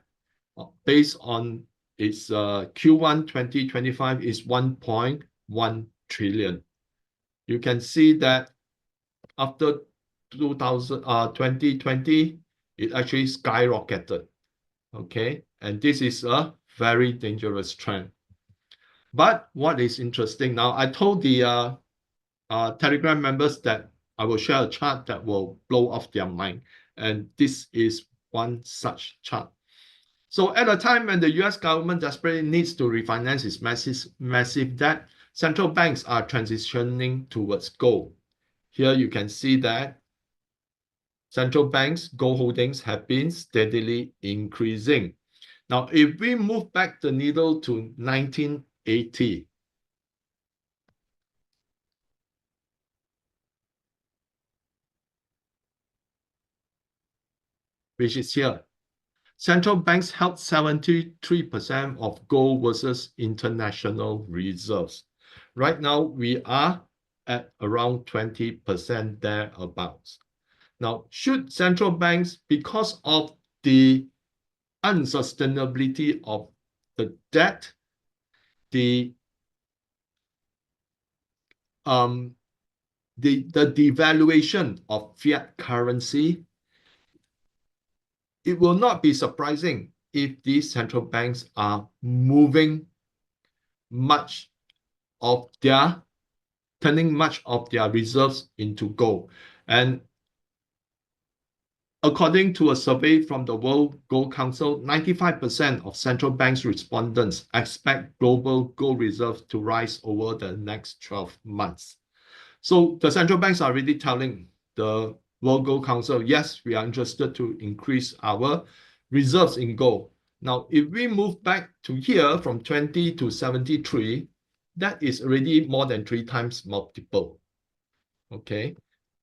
based on its Q1 2025 is 1.1 trillion. You can see that after 2020, it actually skyrocketed. Okay, and this is a very dangerous trend. But what is interesting now, I told the Telegram members that I will share a chart that will blow off their mind. And this is one such chart. So at a time when the US government desperately needs to refinance its massive debt, central banks are transitioning towards gold. Here you can see that central banks' gold holdings have been steadily increasing. Now, if we move back the needle to 1980, which is here, central banks held 73% of gold versus international reserves. Right now, we are at around 20% thereabouts. Now, should central banks, because of the unsustainability of the debt, the devaluation of fiat currency, it will not be surprising if these central banks are moving much of their, turning much of their reserves into gold. And according to a survey from the World Gold Council, 95% of central banks respondents expect global gold reserves to rise over the next 12 months. So the central banks are really telling the World Gold Council, yes, we are interested to increase our reserves in gold. Now, if we move back to here from 20 to 73, that is already more than 3 times multiple. Okay.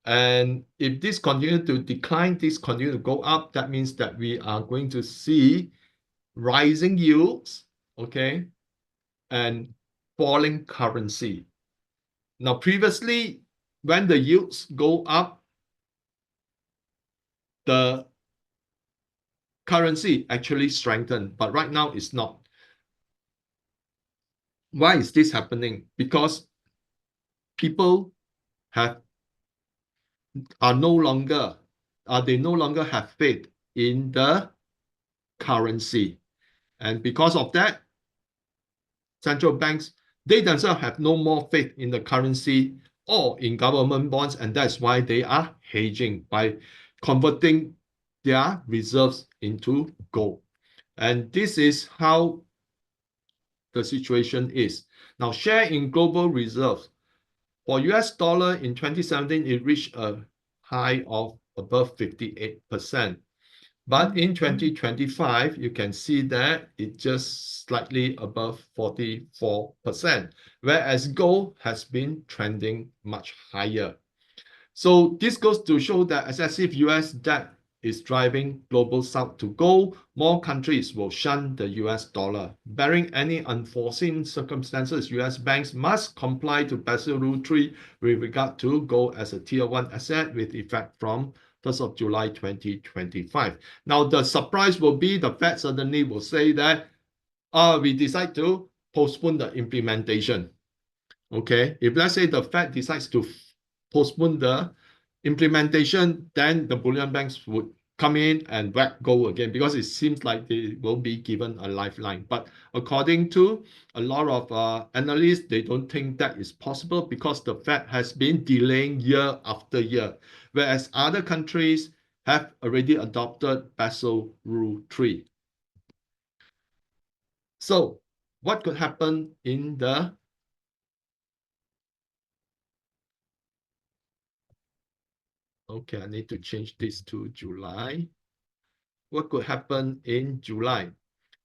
And if this continues to decline, this continues to go up, that means that we are going to see rising yields, okay, and falling currency. Now, previously, when the yields go up, the currency actually strengthened, but right now it's not. Why is this happening? Because people they no longer have faith in the currency. And because of that, central banks, they themselves have no more faith in the currency or in government bonds, and that's why they are hedging by converting their reserves into gold. And this is how the situation is. Now, share in global reserves. For US dollar in 2017, it reached a high of above 58%. But in 2025, you can see that it's just slightly above 44%, whereas gold has been trending much higher. So this goes to show that excessive US debt is driving global south to gold. More countries will shun the US dollar. Barring any unforeseen circumstances, US banks must comply to Basel Rule 3 with regard to gold as a Tier 1 asset with effect from 1st of July 2025. Now, the surprise will be the Fed suddenly will say that we decide to postpone the implementation. Okay, if let's say the Fed decides to postpone the implementation, then the bullion banks would come in and whack gold again, because it seems like they will be given a lifeline. But according to a lot of analysts, they don't think that is possible because the Fed has been delaying year after year, whereas other countries have already adopted Basel Rule 3. So what could happen in the Okay, I need to change this to July. What could happen in July?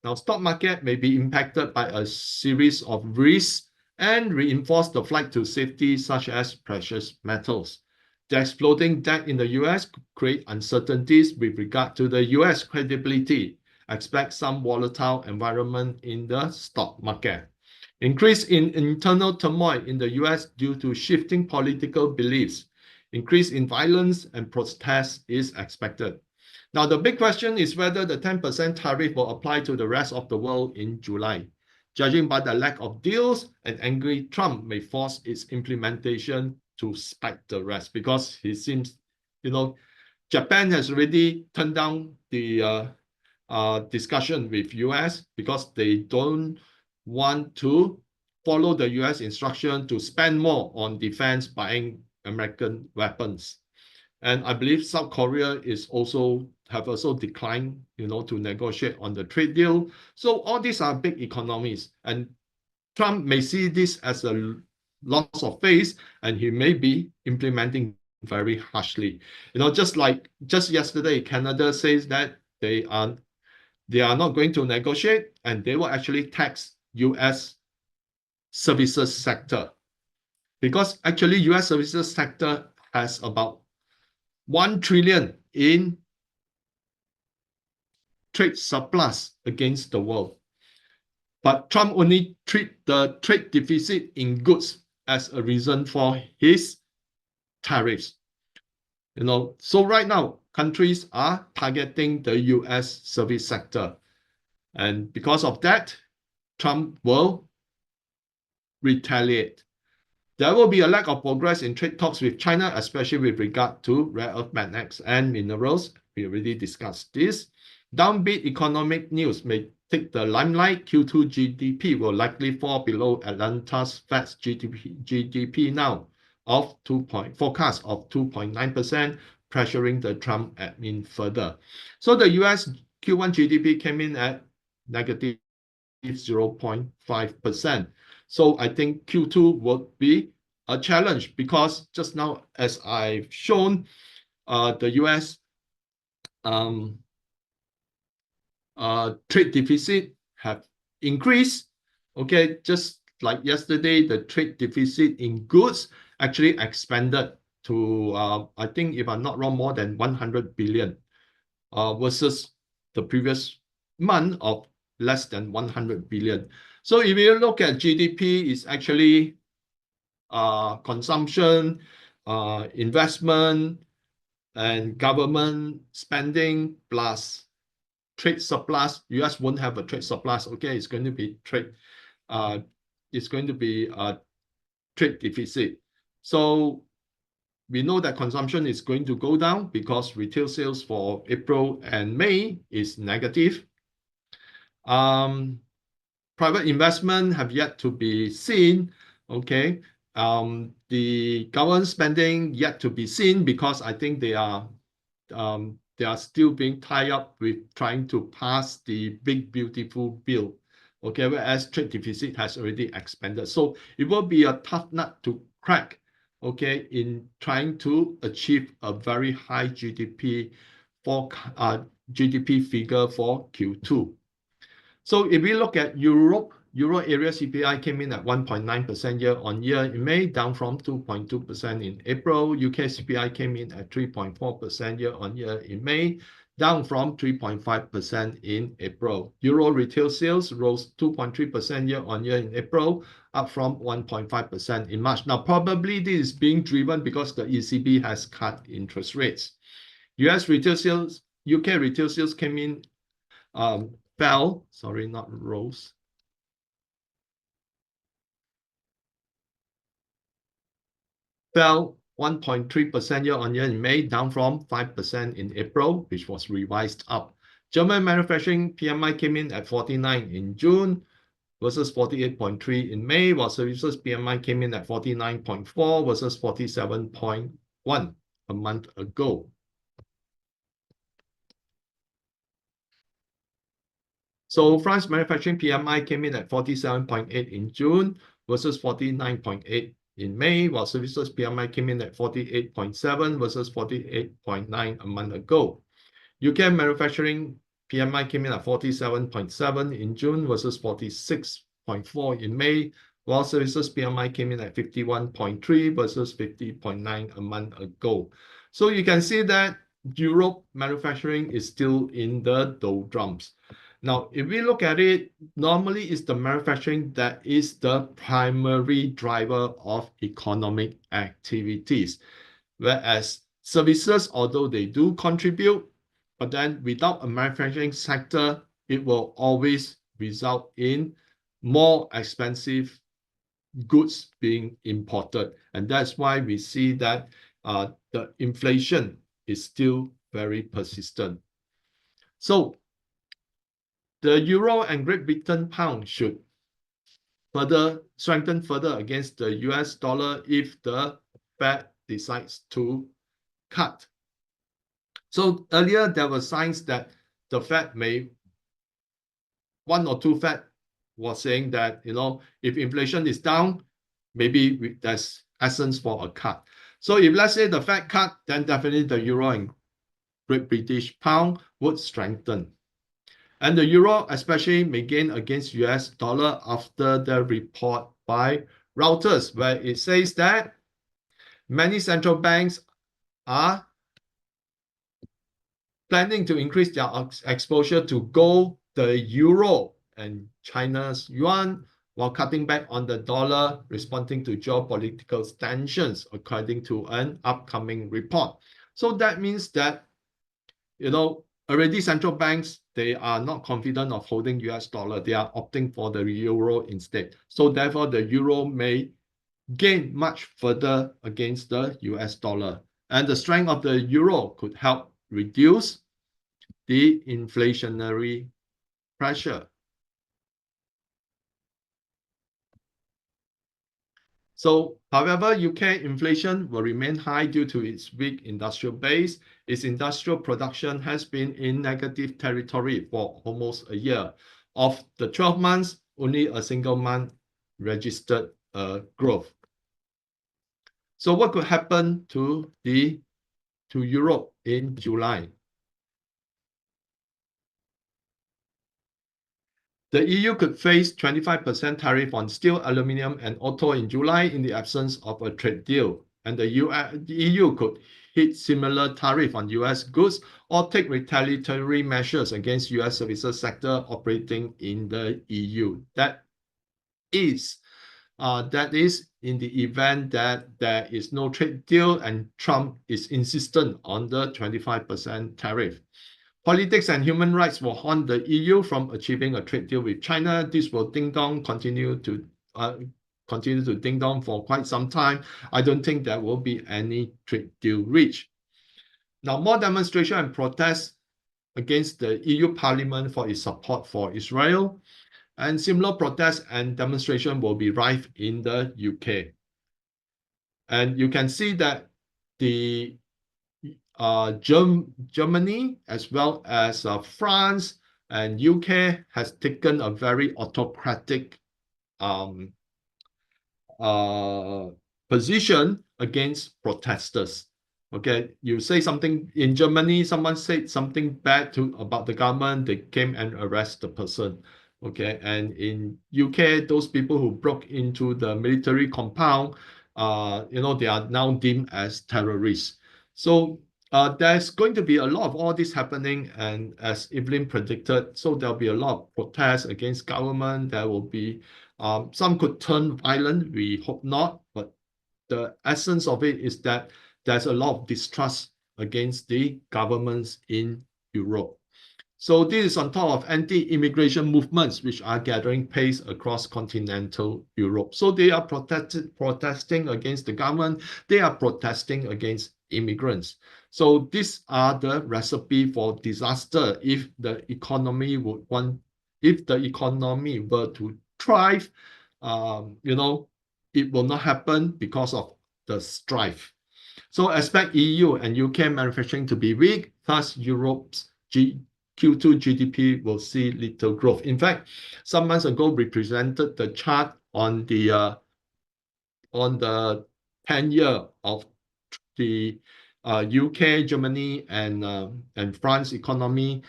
Now, stock market may be impacted by a series of risks and reinforce the flight to safety, such as precious metals. The exploding debt in the US could create uncertainties with regard to the US credibility. Expect some volatile environment in the stock market. Increase in internal turmoil in the US due to shifting political beliefs. Increase in violence and protests is expected. Now, the big question is whether the 10% tariff will apply to the rest of the world in July. Judging by the lack of deals, an angry Trump may force its implementation to spike the rest, because he seems, Japan has already turned down the discussion with US because they don't want to follow the US instruction to spend more on defense buying American weapons. And I believe South Korea have also declined, to negotiate on the trade deal. So all these are big economies, and Trump may see this as a loss of face, and he may be implementing very harshly. Just yesterday, Canada says that they are not going to negotiate, and they will actually tax US services sector, because actually US services sector has about 1 trillion in trade surplus against the world. But Trump only treats the trade deficit in goods as a reason for his tariffs. So right now, countries are targeting the US service sector. And because of that, Trump will retaliate. There will be a lack of progress in trade talks with China, especially with regard to rare earth magnets and minerals. We already discussed this. Downbeat economic news may take the limelight. Q2 GDP will likely fall below Atlanta's Fed's GDP now of forecast of 2.9%, pressuring the Trump admin further. So the US Q1 GDP came in at negative 0.5%. So I think Q2 would be a challenge, because just now, as I've shown, the US trade deficit have increased. Okay, just like yesterday, the trade deficit in goods actually expanded to, I think, if I'm not wrong, more than 100 billion versus the previous month of less than 100 billion. So if you look at GDP, it's actually consumption, investment, and government spending plus trade surplus. US won't have a trade surplus. Okay, it's going to be trade. It's going to be a trade deficit. So we know that consumption is going to go down because retail sales for April and May is negative. Private investment have yet to be seen. Okay, the government spending yet to be seen, because I think they are still being tied up with trying to pass the big beautiful bill. Okay, whereas trade deficit has already expanded. So it will be a tough nut to crack, okay, in trying to achieve a very high GDP figure for Q2. So if we look at Europe, Euro area CPI came in at 1.9% year-on-year in May, down from 2.2% in April. UK CPI came in at 3.4% year-on-year in May, down from 3.5% in April. Euro retail sales rose 2.3% year-on-year in April, up from 1.5% in March. Now, probably this is being driven because the ECB has cut interest rates. US retail sales, UK retail sales came in, fell, sorry, not rose. Fell 1.3% year-on-year in May, down from 5% in April, which was revised up. German manufacturing PMI came in at 49 in June versus 48.3 in May, while services PMI came in at 49.4 versus 47.1 a month ago. So France manufacturing PMI came in at 47.8 in June versus 49.8 in May, while services PMI came in at 48.7 versus 48.9 a month ago. UK manufacturing PMI came in at 47.7 in June versus 46.4 in May, while services PMI came in at 51.3 versus 50.9 a month ago. So you can see that Europe manufacturing is still in the doldrums. Now, if we look at it, normally it's the manufacturing that is the primary driver of economic activities, whereas services, although they do contribute, but then without a manufacturing sector, it will always result in more expensive goods being imported. And that's why we see that the inflation is still very persistent. So the euro and Great Britain pound should further strengthen further against the US dollar if the Fed decides to cut. So earlier there were signs that the Fed may, one or two Fed was saying that, if inflation is down, maybe there's essence for a cut. So if let's say the Fed cut, then definitely the euro and Great British pound would strengthen. And the euro especially may gain against US dollar after the report by Reuters, where it says that many central banks are planning to increase their exposure to gold, the euro, and China's yuan, while cutting back on the dollar, responding to geopolitical tensions, according to an upcoming report. So that means that, already central banks, they are not confident of holding US dollar. They are opting for the euro instead. So therefore, the euro may gain much further against the US dollar. And the strength of the euro could help reduce the inflationary pressure. So, however, UK inflation will remain high due to its weak industrial base. Its industrial production has been in negative territory for almost a year. Of the 12 months, only a single month registered growth. So what could happen to Europe in July? The EU could face 25% tariff on steel, aluminium, and auto in July in the absence of a trade deal. And the EU could hit similar tariff on US goods or take retaliatory measures against US services sector operating in the EU. That is in the event that there is no trade deal and Trump is insistent on the 25% tariff. Politics and human rights will haunt the EU from achieving a trade deal with China. This will continue to ding dong for quite some time. I don't think there will be any trade deal reached. Now, more demonstration and protests against the EU Parliament for its support for Israel, and similar protests and demonstration will be rife in the UK. And you can see that the Germany, as well as France and UK, has taken a very autocratic position against protesters. Okay, you say something in Germany, someone said something bad about the government, they came and arrest the person. Okay, and in UK, those people who broke into the military compound, they are now deemed as terrorists. So there's going to be a lot of all this happening, and as Evelyn predicted, so there'll be a lot of protests against government. There will be some could turn violent. We hope not, but the essence of it is that there's a lot of distrust against the governments in Europe. So this is on top of anti-immigration movements which are gathering pace across continental Europe. So they are protesting against the government. They are protesting against immigrants. So these are the recipe for disaster if the economy were to thrive. It will not happen because of the strife. So expect EU and UK manufacturing to be weak, thus Europe's Q2 GDP will see little growth. In fact, some months ago, we presented the chart on the 10-year of the UK, Germany, and France economy.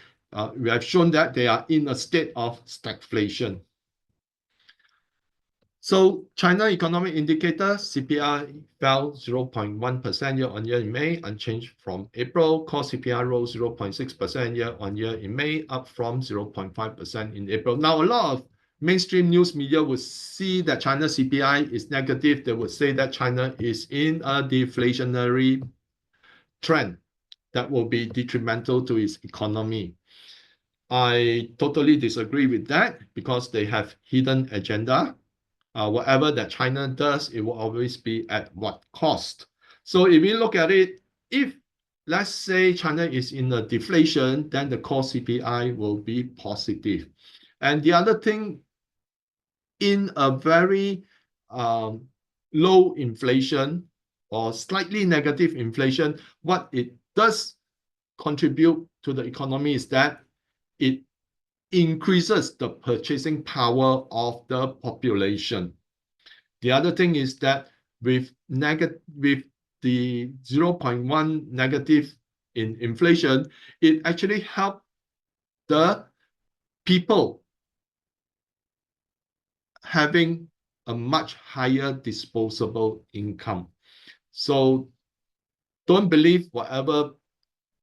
We have shown that they are in a state of stagflation. So China economic indicator, CPI fell 0.1% year-on-year in May, unchanged from April. Core CPI rose 0.6% year-on-year in May, up from 0.5% in April. Now, a lot of mainstream news media would see that China's CPI is negative. They would say that China is in a deflationary trend that will be detrimental to its economy. I totally disagree with that because they have hidden agenda. Whatever that China does, it will always be at what cost? So if we look at it, if let's say China is in a deflation, then the core CPI will be positive. And the other thing, in a very low inflation or slightly negative inflation, what it does contribute to the economy is that it increases the purchasing power of the population. The other thing is that with the 0.1 negative in inflation, it actually helped the people having a much higher disposable income. So don't believe whatever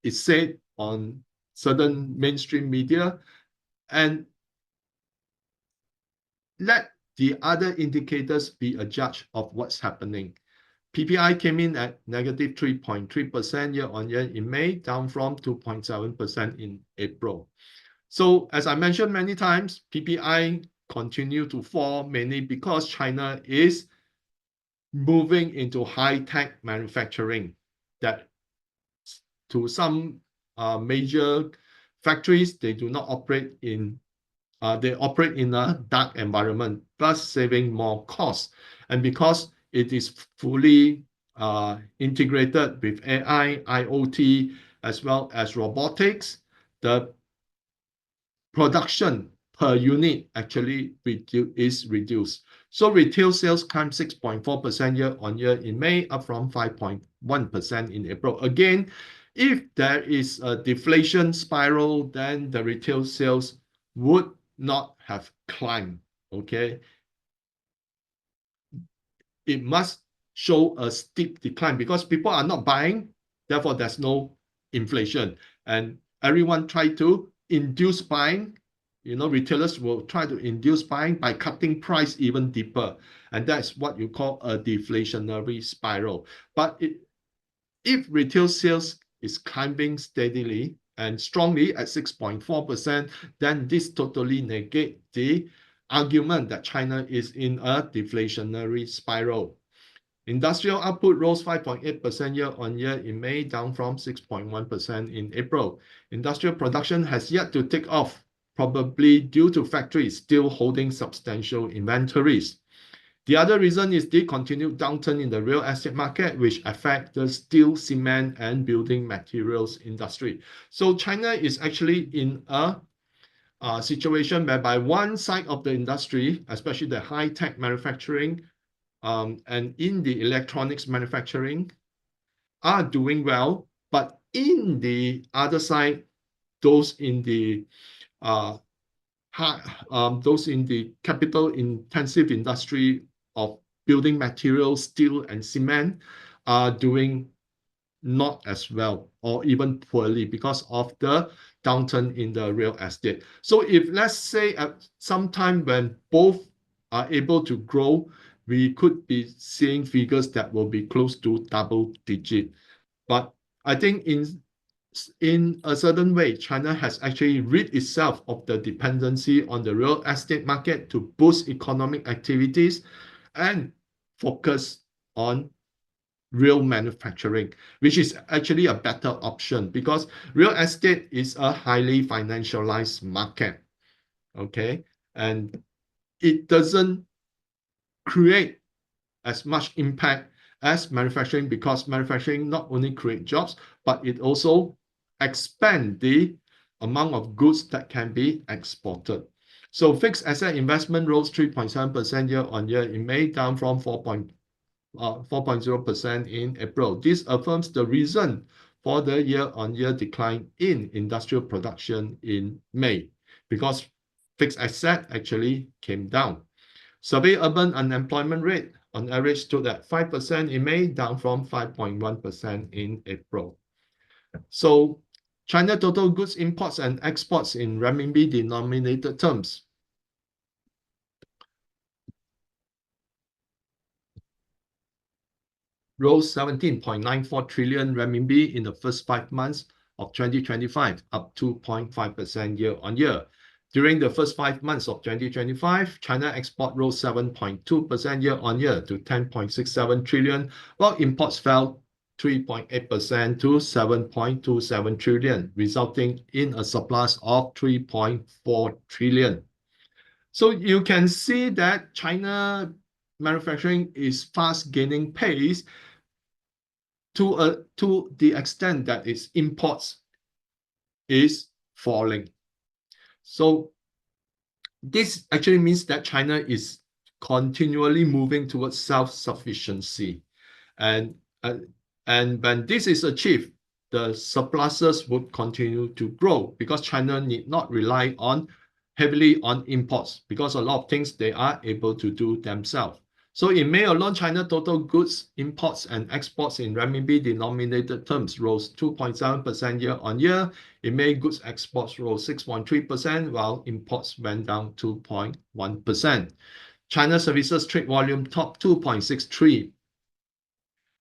is said on certain mainstream media, and let the other indicators be a judge of what's happening. PPI came in at negative 3.3% year-on-year in May, down from 2.7% in April. So as I mentioned many times, PPI continue to fall mainly because China is moving into high-tech manufacturing that to some major factories, they do not operate in they operate in a dark environment, thus saving more costs. And because it is fully integrated with AI, IoT, as well as robotics, the production per unit actually is reduced. So retail sales climbed 6.4% year-on-year in May, up from 5.1% in April. Again, if there is a deflation spiral, then the retail sales would not have climbed, okay? It must show a steep decline because people are not buying, therefore there's no inflation. And everyone try to induce buying. Retailers will try to induce buying by cutting price even deeper. And that's what you call a deflationary spiral. But if retail sales is climbing steadily and strongly at 6.4%, then this totally negates the argument that China is in a deflationary spiral. Industrial output rose 5.8% year-on-year in May, down from 6.1% in April. Industrial production has yet to take off, probably due to factories still holding substantial inventories. The other reason is the continued downturn in the real estate market, which affects the steel, cement, and building materials industry. So China is actually in a situation whereby one side of the industry, especially the high-tech manufacturing and in the electronics manufacturing, are doing well, but in the other side, those in the capital-intensive industry of building materials, steel, and cement are doing not as well or even poorly because of the downturn in the real estate. So if let's say at some time when both are able to grow, we could be seeing figures that will be close to double digit. But I think in a certain way, China has actually rid itself of the dependency on the real estate market to boost economic activities and focus on real manufacturing, which is actually a better option because real estate is a highly financialized market, okay? And it doesn't create as much impact as manufacturing because manufacturing not only create jobs, but it also expand the amount of goods that can be exported. So fixed asset investment rose 3.7% year on year in May, down from 4.0% in April. This affirms the reason for the year-on-year decline in industrial production in May, because fixed asset actually came down. Survey urban unemployment rate on average stood at 5% in May, down from 5.1% in April. So China total goods imports and exports in renminbi denominated terms rose 17.94 trillion renminbi in the first 5 months of 2025, up 2.5% year on year. During the first 5 months of 2025, China export rose 7.2% year on year to 10.67 trillion, while imports fell 3.8% to 7.27 trillion, resulting in a surplus of 3.4 trillion. So you can see that China manufacturing is fast gaining pace to the extent that its imports is falling. So this actually means that China is continually moving towards self-sufficiency. And when this is achieved, the surpluses would continue to grow because China need not rely heavily on imports because a lot of things they are able to do themselves. So in May alone, China total goods imports and exports in renminbi denominated terms rose 2.7% year on year. In May, goods exports rose 6.3%, while imports went down 2.1%. China services trade volume topped 2.63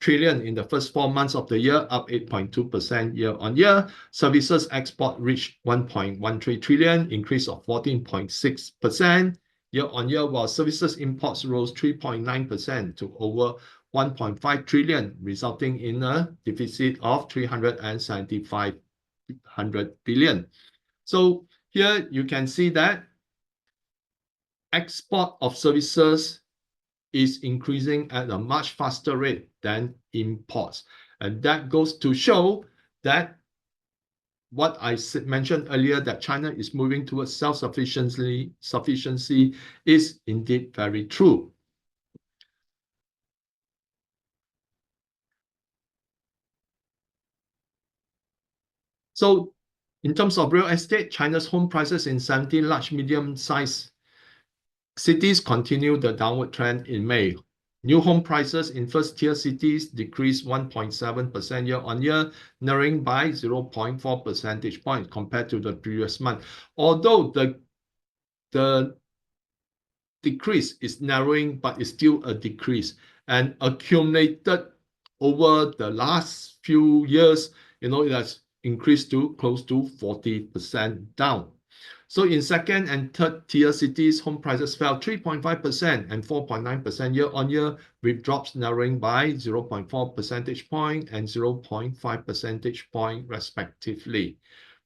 trillion in the first 4 months of the year, up 8.2% year on year. Services export reached 1.13 trillion, increase of 14.6% year on year, while services imports rose 3.9% to over 1.5 trillion, resulting in a deficit of 375 billion. So here you can see that export of services is increasing at a much faster rate than imports. And that goes to show that what I mentioned earlier, that China is moving towards self-sufficiency is indeed very true. So in terms of real estate, China's home prices in 17 large medium-sized cities continued the downward trend in May. New home prices in first-tier cities decreased 1.7% year on year, narrowing by 0.4 percentage points compared to the previous month. Although the decrease is narrowing, but it's still a decrease. And accumulated over the last few years, it has increased to close to 40% down. So in second and third tier cities, home prices fell 3.5% and 4.9% year on year, with drops narrowing by 0.4 percentage point and 0.5 percentage point respectively.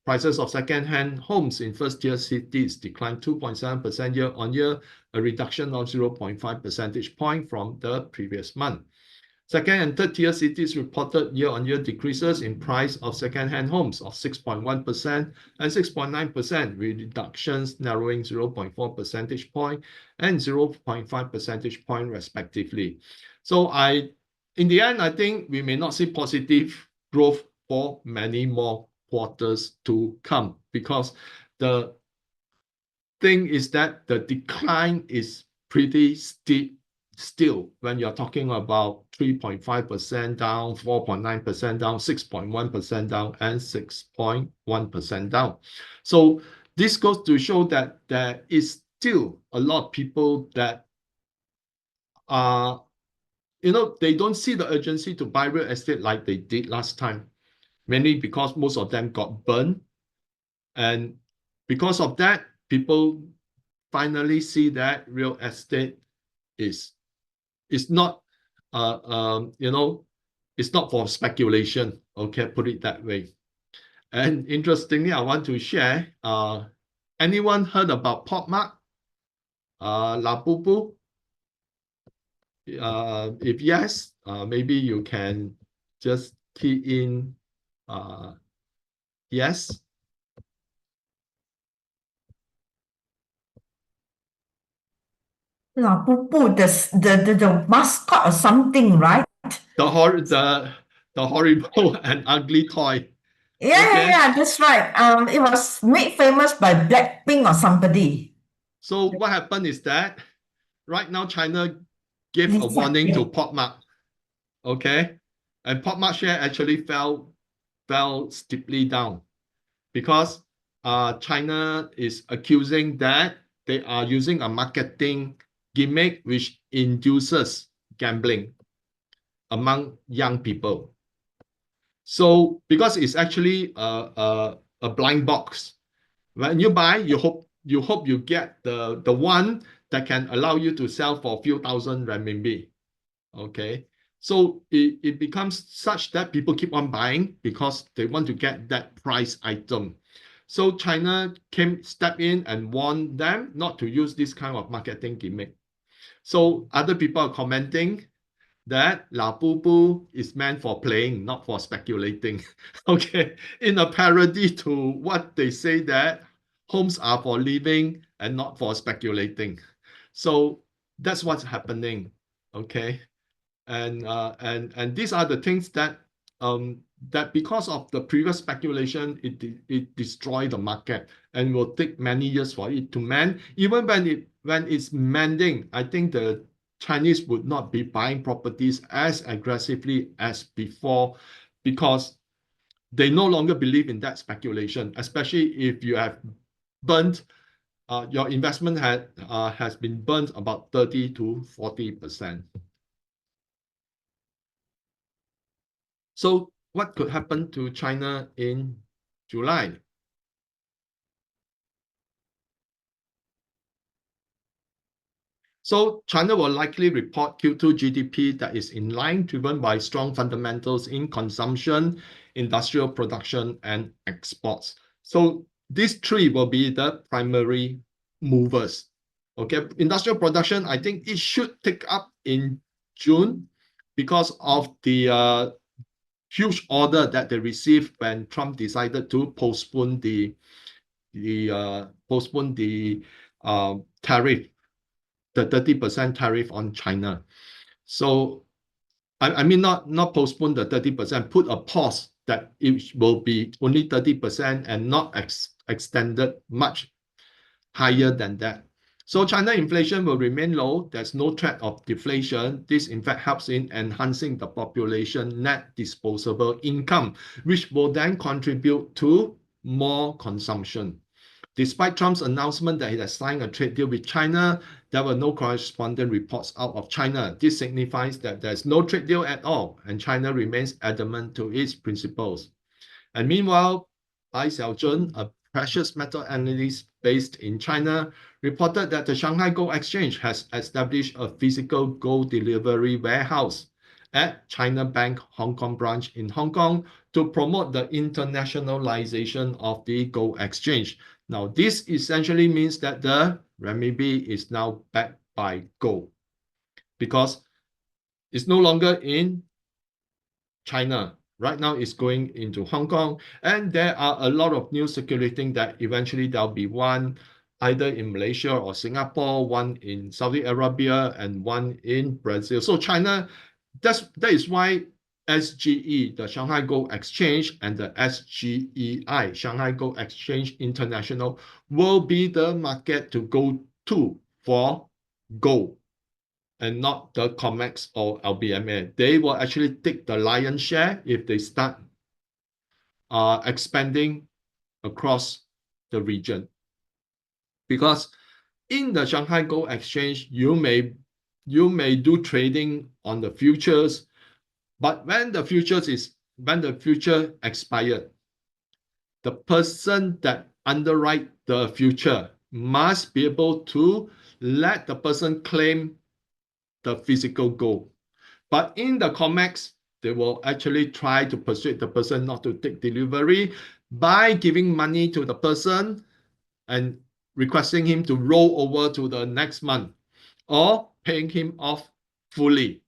Prices of second-hand homes in first-tier cities declined 2.7% year on year, a reduction of 0.5 percentage point from the previous month. Second and third tier cities reported year-on-year decreases in price of second-hand homes of 6.1% and 6.9%, with reductions narrowing 0.4 percentage point and 0.5 percentage point respectively. So in the end, I think we may not see positive growth for many more quarters to come, because the thing is that the decline is pretty steep still when you're talking about 3.5% down, 4.9% down, 6.1% down, and 6.1% down. So this goes to show that there is still a lot of people that are, they don't see the urgency to buy real estate like they did last time. mainly because most of them got burned. And because of that, people finally see that real estate is not, it's not for speculation. Okay, put it that way. And interestingly, I want to share, anyone heard about PopMart? Labubu? If yes, maybe you can just key in yes. The mascot or something, right? The horrible and ugly toy. Yeah, that's right. It was made famous by Blackpink or somebody. So what happened is that right now China gave a warning to PopMart. Okay, and PopMart share actually fell steeply down because China is accusing that they are using a marketing gimmick which induces gambling among young people. So because it's actually a blind box, when you buy, you hope you get the one that can allow you to sell for a few thousand renminbi. Okay, so it becomes such that people keep on buying because they want to get that price item. So China step in and warn them not to use this kind of marketing gimmick. So other people are commenting that La Boo is meant for playing, not for speculating. Okay, in a parody to what they say that homes are for living and not for speculating. So that's what's happening. Okay, and these are the things that that because of the previous speculation, it destroyed the market and will take many years for it to mend. Even when it's mending, I think the Chinese would not be buying properties as aggressively as before because they no longer believe in that speculation, especially if you have burnt your investment has been burnt about 30 to 40%. So what could happen to China in July? So China will likely report Q2 GDP that is in line, driven by strong fundamentals in consumption, industrial production, and exports. So these three will be the primary movers. Okay, industrial production, I think it should take up in June because of the huge order that they received when Trump decided to postpone the tariff, the 30% tariff on China. So I mean not postpone the 30%, put a pause that it will be only 30% and not extended much higher than that. So China inflation will remain low. There's no threat of deflation. This in fact helps in enhancing the population net disposable income, which will then contribute to more consumption. Despite Trump's announcement that he has signed a trade deal with China, there were no corresponding reports out of China. This signifies that there's no trade deal at all, and China remains adamant to its principles. And meanwhile, Bai Xiaojun, a precious metal analyst based in China, reported that the Shanghai Gold Exchange has established a physical gold delivery warehouse at China Bank Hong Kong branch in Hong Kong to promote the internationalization of the gold exchange. Now, this essentially means that the renminbi is now backed by gold because it's no longer in China. Right now it's going into Hong Kong, and there are a lot of news circulating that eventually there'll be one either in Malaysia or Singapore, one in Saudi Arabia, and one in Brazil. So China, that is why SGE, the Shanghai Gold Exchange, and the SGEI, Shanghai Gold Exchange International, will be the market to go to for gold, and not the COMEX or LBMA. They will actually take the lion's share if they start expanding across the region. Because in the Shanghai Gold Exchange, you may do trading on the futures, but when the futures is when the future expired, the person that underwrite the future must be able to let the person claim the physical gold. But in the COMEX, they will actually try to persuade the person not to take delivery by giving money to the person and requesting him to roll over to the next month, or paying him off fully.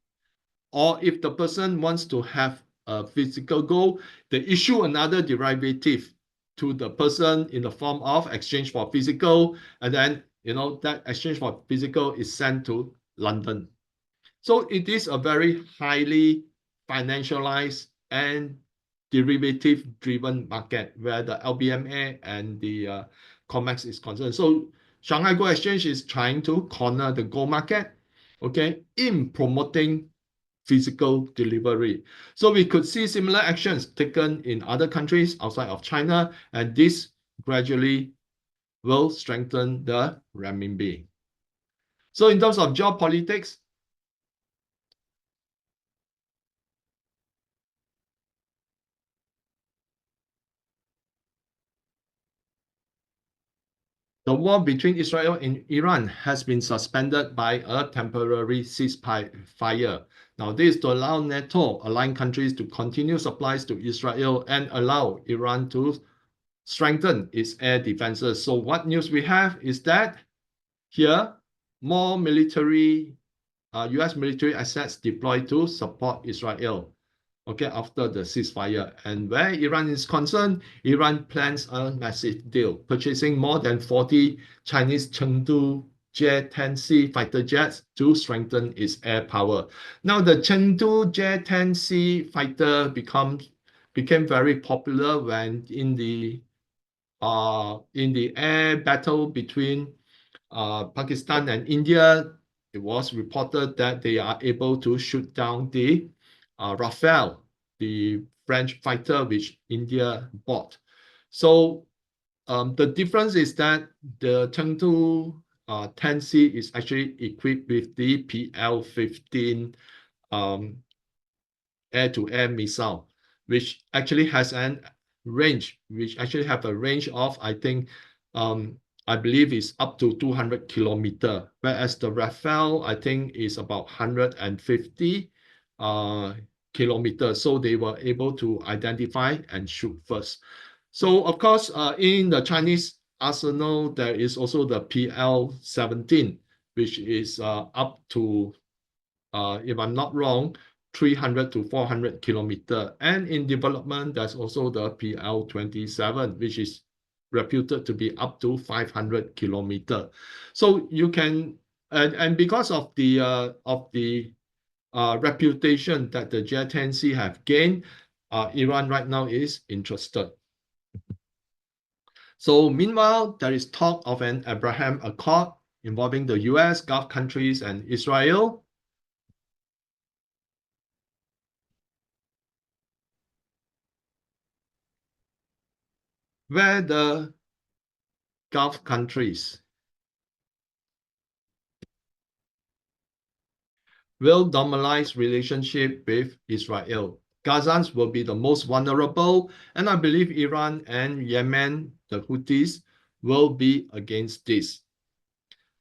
Or if the person wants to have a physical gold, they issue another derivative to the person in the form of exchange for physical, and then that exchange for physical is sent to London. So it is a very highly financialized and derivative-driven market where the LBMA and the COMEX is concerned. So Shanghai Gold Exchange is trying to corner the gold market, okay, in promoting physical delivery. So we could see similar actions taken in other countries outside of China, and this gradually will strengthen the renminbi. So in terms of geopolitics, the war between Israel and Iran has been suspended by a temporary ceasefire. Now, this is to allow NATO aligned countries to continue supplies to Israel and allow Iran to strengthen its air defenses. So what news we have is that here, more military, US military assets deployed to support Israel, okay, after the ceasefire. And where Iran is concerned, Iran plans a massive deal, purchasing more than 40 Chinese Chengdu J-10C fighter jets to strengthen its air power. Now, the Chengdu J-10C fighter became very popular when in the air battle between Pakistan and India. It was reported that they are able to shoot down the Rafale, the French fighter which India bought. So the difference is that the Chengdu 10C is actually equipped with the PL-15 air-to-air missile, which actually has a range of, I think, I believe is up to 200 kilometers, whereas the Rafale, I think, is about 150 kilometers. So they were able to identify and shoot first. So, of course, in the Chinese arsenal, there is also the PL-17, which is up to, if I'm not wrong, 300 to 400 kilometers. And in development, there's also the PL-27, which is reputed to be up to 500 kilometers. So you can, and because of the reputation that the J-10C have gained, Iran right now is interested. So meanwhile, there is talk of an Abraham Accord involving the US, Gulf countries, and Israel. Where the Gulf countries will normalize relationship with Israel. Gazans will be the most vulnerable, and I believe Iran and Yemen, the Houthis, will be against this.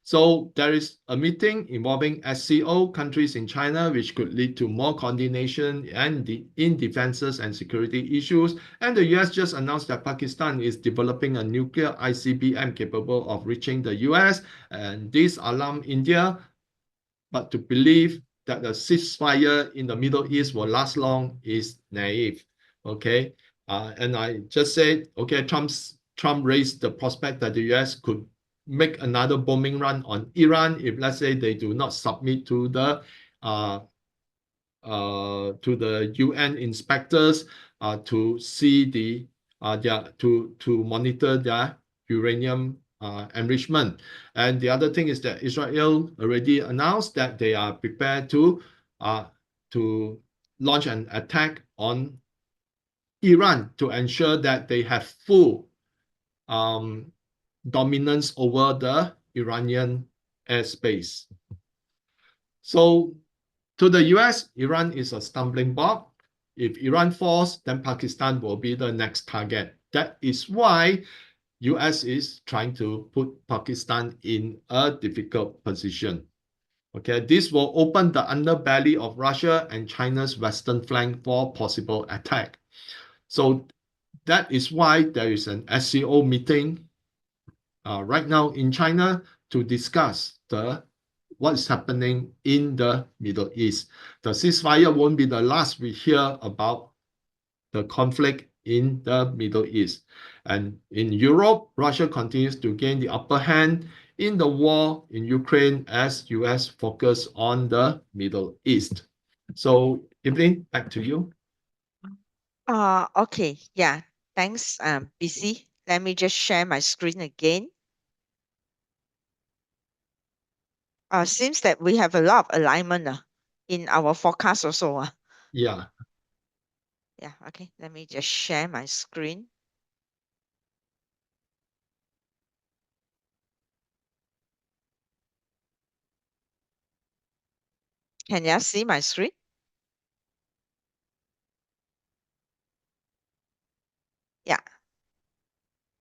So there is a meeting involving SCO countries in China, which could lead to more coordination in defenses and security issues. And the US just announced that Pakistan is developing a nuclear ICBM capable of reaching the US, and this alarmed India. But to believe that the ceasefire in the Middle East will last long is naive. Okay, and I just said, okay, Trump raised the prospect that the US could make another bombing run on Iran if, let's say, they do not submit to the UN inspectors to see to monitor their uranium enrichment. And the other thing is that Israel already announced that they are prepared to launch an attack on Iran to ensure that they have full dominance over the Iranian airspace. So to the US, Iran is a stumbling block. If Iran falls, then Pakistan will be the next target. That is why US is trying to put Pakistan in a difficult position. Okay, this will open the underbelly of Russia and China's western flank for possible attack. So that is why there is an SCO meeting right now in China to discuss what is happening in the Middle East. The ceasefire won't be the last we hear about the conflict in the Middle East. And in Europe, Russia continues to gain the upper hand in the war in Ukraine as US focus on the Middle East. So, Evelyn, back to you. Okay. Yeah. Thanks, BC. Let me just share my screen again. Seems that we have a lot of alignment in our forecast also. Yeah. Yeah. Okay. Let me just share my screen. Can you see my screen? Yeah.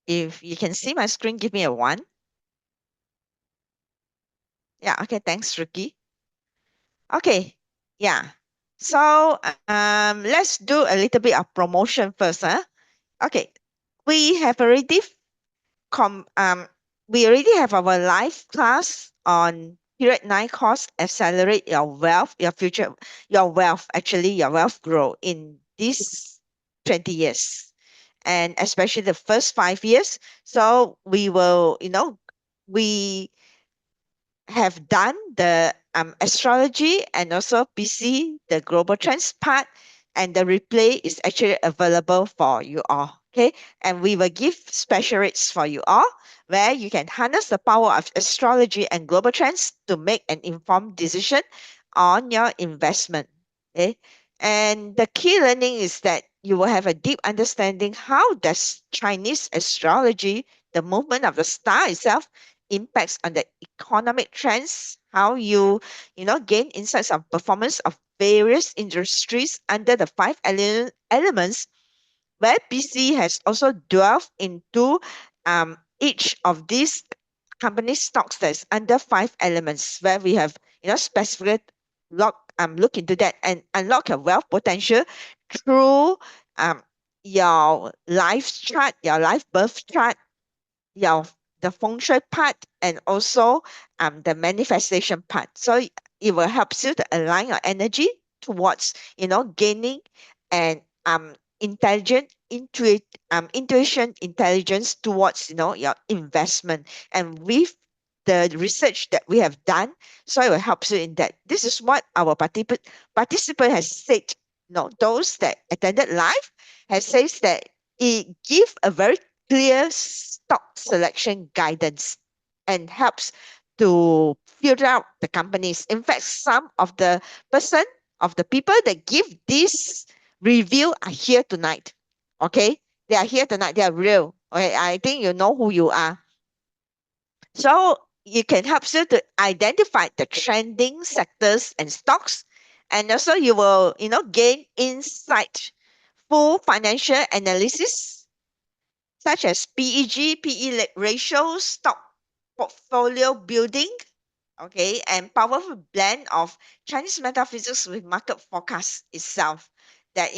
If you can see my screen, give me a 1. Yeah. Okay. Thanks, Ricky. Okay. Yeah. So let's do a little bit of promotion first. Okay. We have already we already have our live class on period 9 course, accelerate your wealth, your wealth, actually your wealth grow in these 20 years, and especially the first 5 years. So we will, we have done the astrology and also PC, the global trends part, and the replay is actually available for you all. Okay, and we will give special rates for you all where you can harness the power of astrology and global trends to make an informed decision on your investment. Okay, and the key learning is that you will have a deep understanding how does Chinese astrology, the movement of the star itself, impacts on the economic trends, how gain insights on performance of various industries under the five elements, where PC has also delved into each of these company stocks that's under five elements, where we have specifically look into that and unlock your wealth potential through um, your life chart, your life birth chart, your the feng shui part, and also the manifestation part. So it will help you to align your energy towards gaining and intuition intelligence towards your investment. And with the research that we have done, so it will help you in that. This is what our participant has said. Those that attended live has says that it give a very clear stock selection guidance and helps to filter out the companies. In fact, some of the people that give this review are here tonight. Okay, they are here tonight. They are real. Okay, I think you know who you are. So you can help you to identify the trending sectors and stocks, and also you will gain insight, full financial analysis such as PEG, PE ratio, stock portfolio building, okay, and powerful blend of Chinese metaphysics with market forecast itself that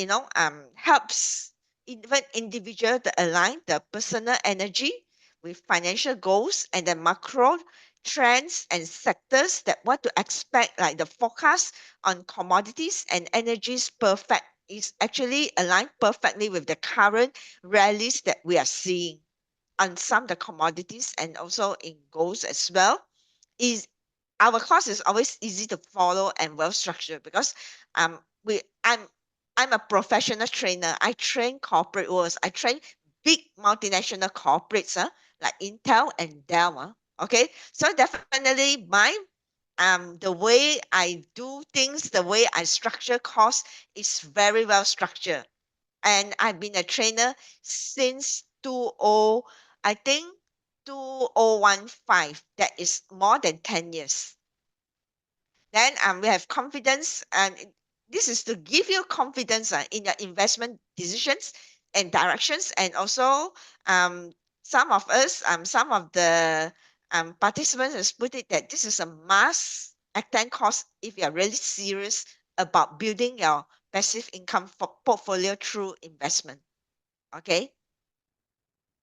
helps even individual to align the personal energy with financial goals and the macro trends and sectors that what to expect, like the forecast on commodities and energies perfect is actually aligned perfectly with the current rallies that we are seeing on some of the commodities and also in goals as well. Is our course is always easy to follow and well structured because we I'm a professional trainer. I train corporate worlds. I train big multinational corporates, like Intel and Dell. Okay, so definitely the way I do things, the way I structure course is very well structured. And I've been a trainer since I think 2015. That is more than 10 years. Then we have confidence and this is to give you confidence in your investment decisions and directions. And also, some of us, some of the participants has put it that this is a must attend course if you are really serious about building your passive income portfolio through investment. Okay.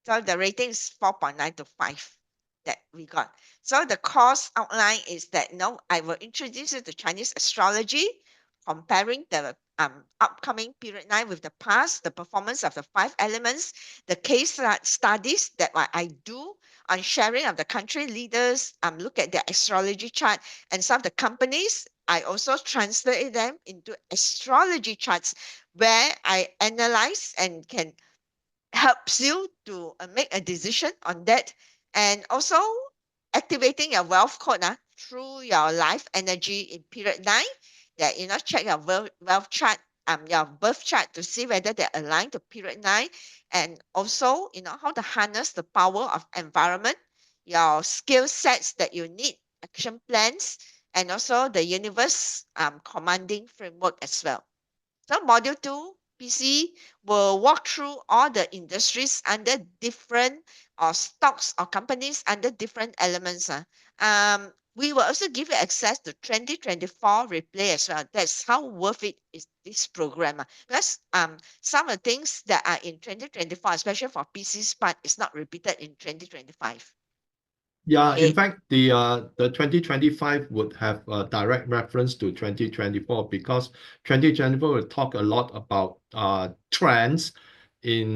So the rating is 4.9 to 5 that we got. So the course outline is that, I will introduce you to Chinese astrology, comparing the upcoming period 9 with the past, the performance of the 5 elements, the case studies that I do on sharing of the country leaders, look at their astrology chart, and some of the companies, I also translate them into astrology charts where I analyze and can helps you to make a decision on that. And also activating your wealth code through your life energy in period 9, that check your wealth chart, your birth chart, to see whether they're aligned to period 9. And also how to harness the power of environment, your skill sets that you need, action plans, and also the universe commanding framework as well. So module 2, PC, will walk through all the industries under different or stocks or companies under different elements. We will also give you access to 2024 replay as well. That's how worth it is this program. Because some of the things that are in 2024, especially for PC's part, is not repeated in 2025. Yeah, in Okay. fact, the 2025 would have a direct reference to 2024 because 2024 will talk a lot about trends in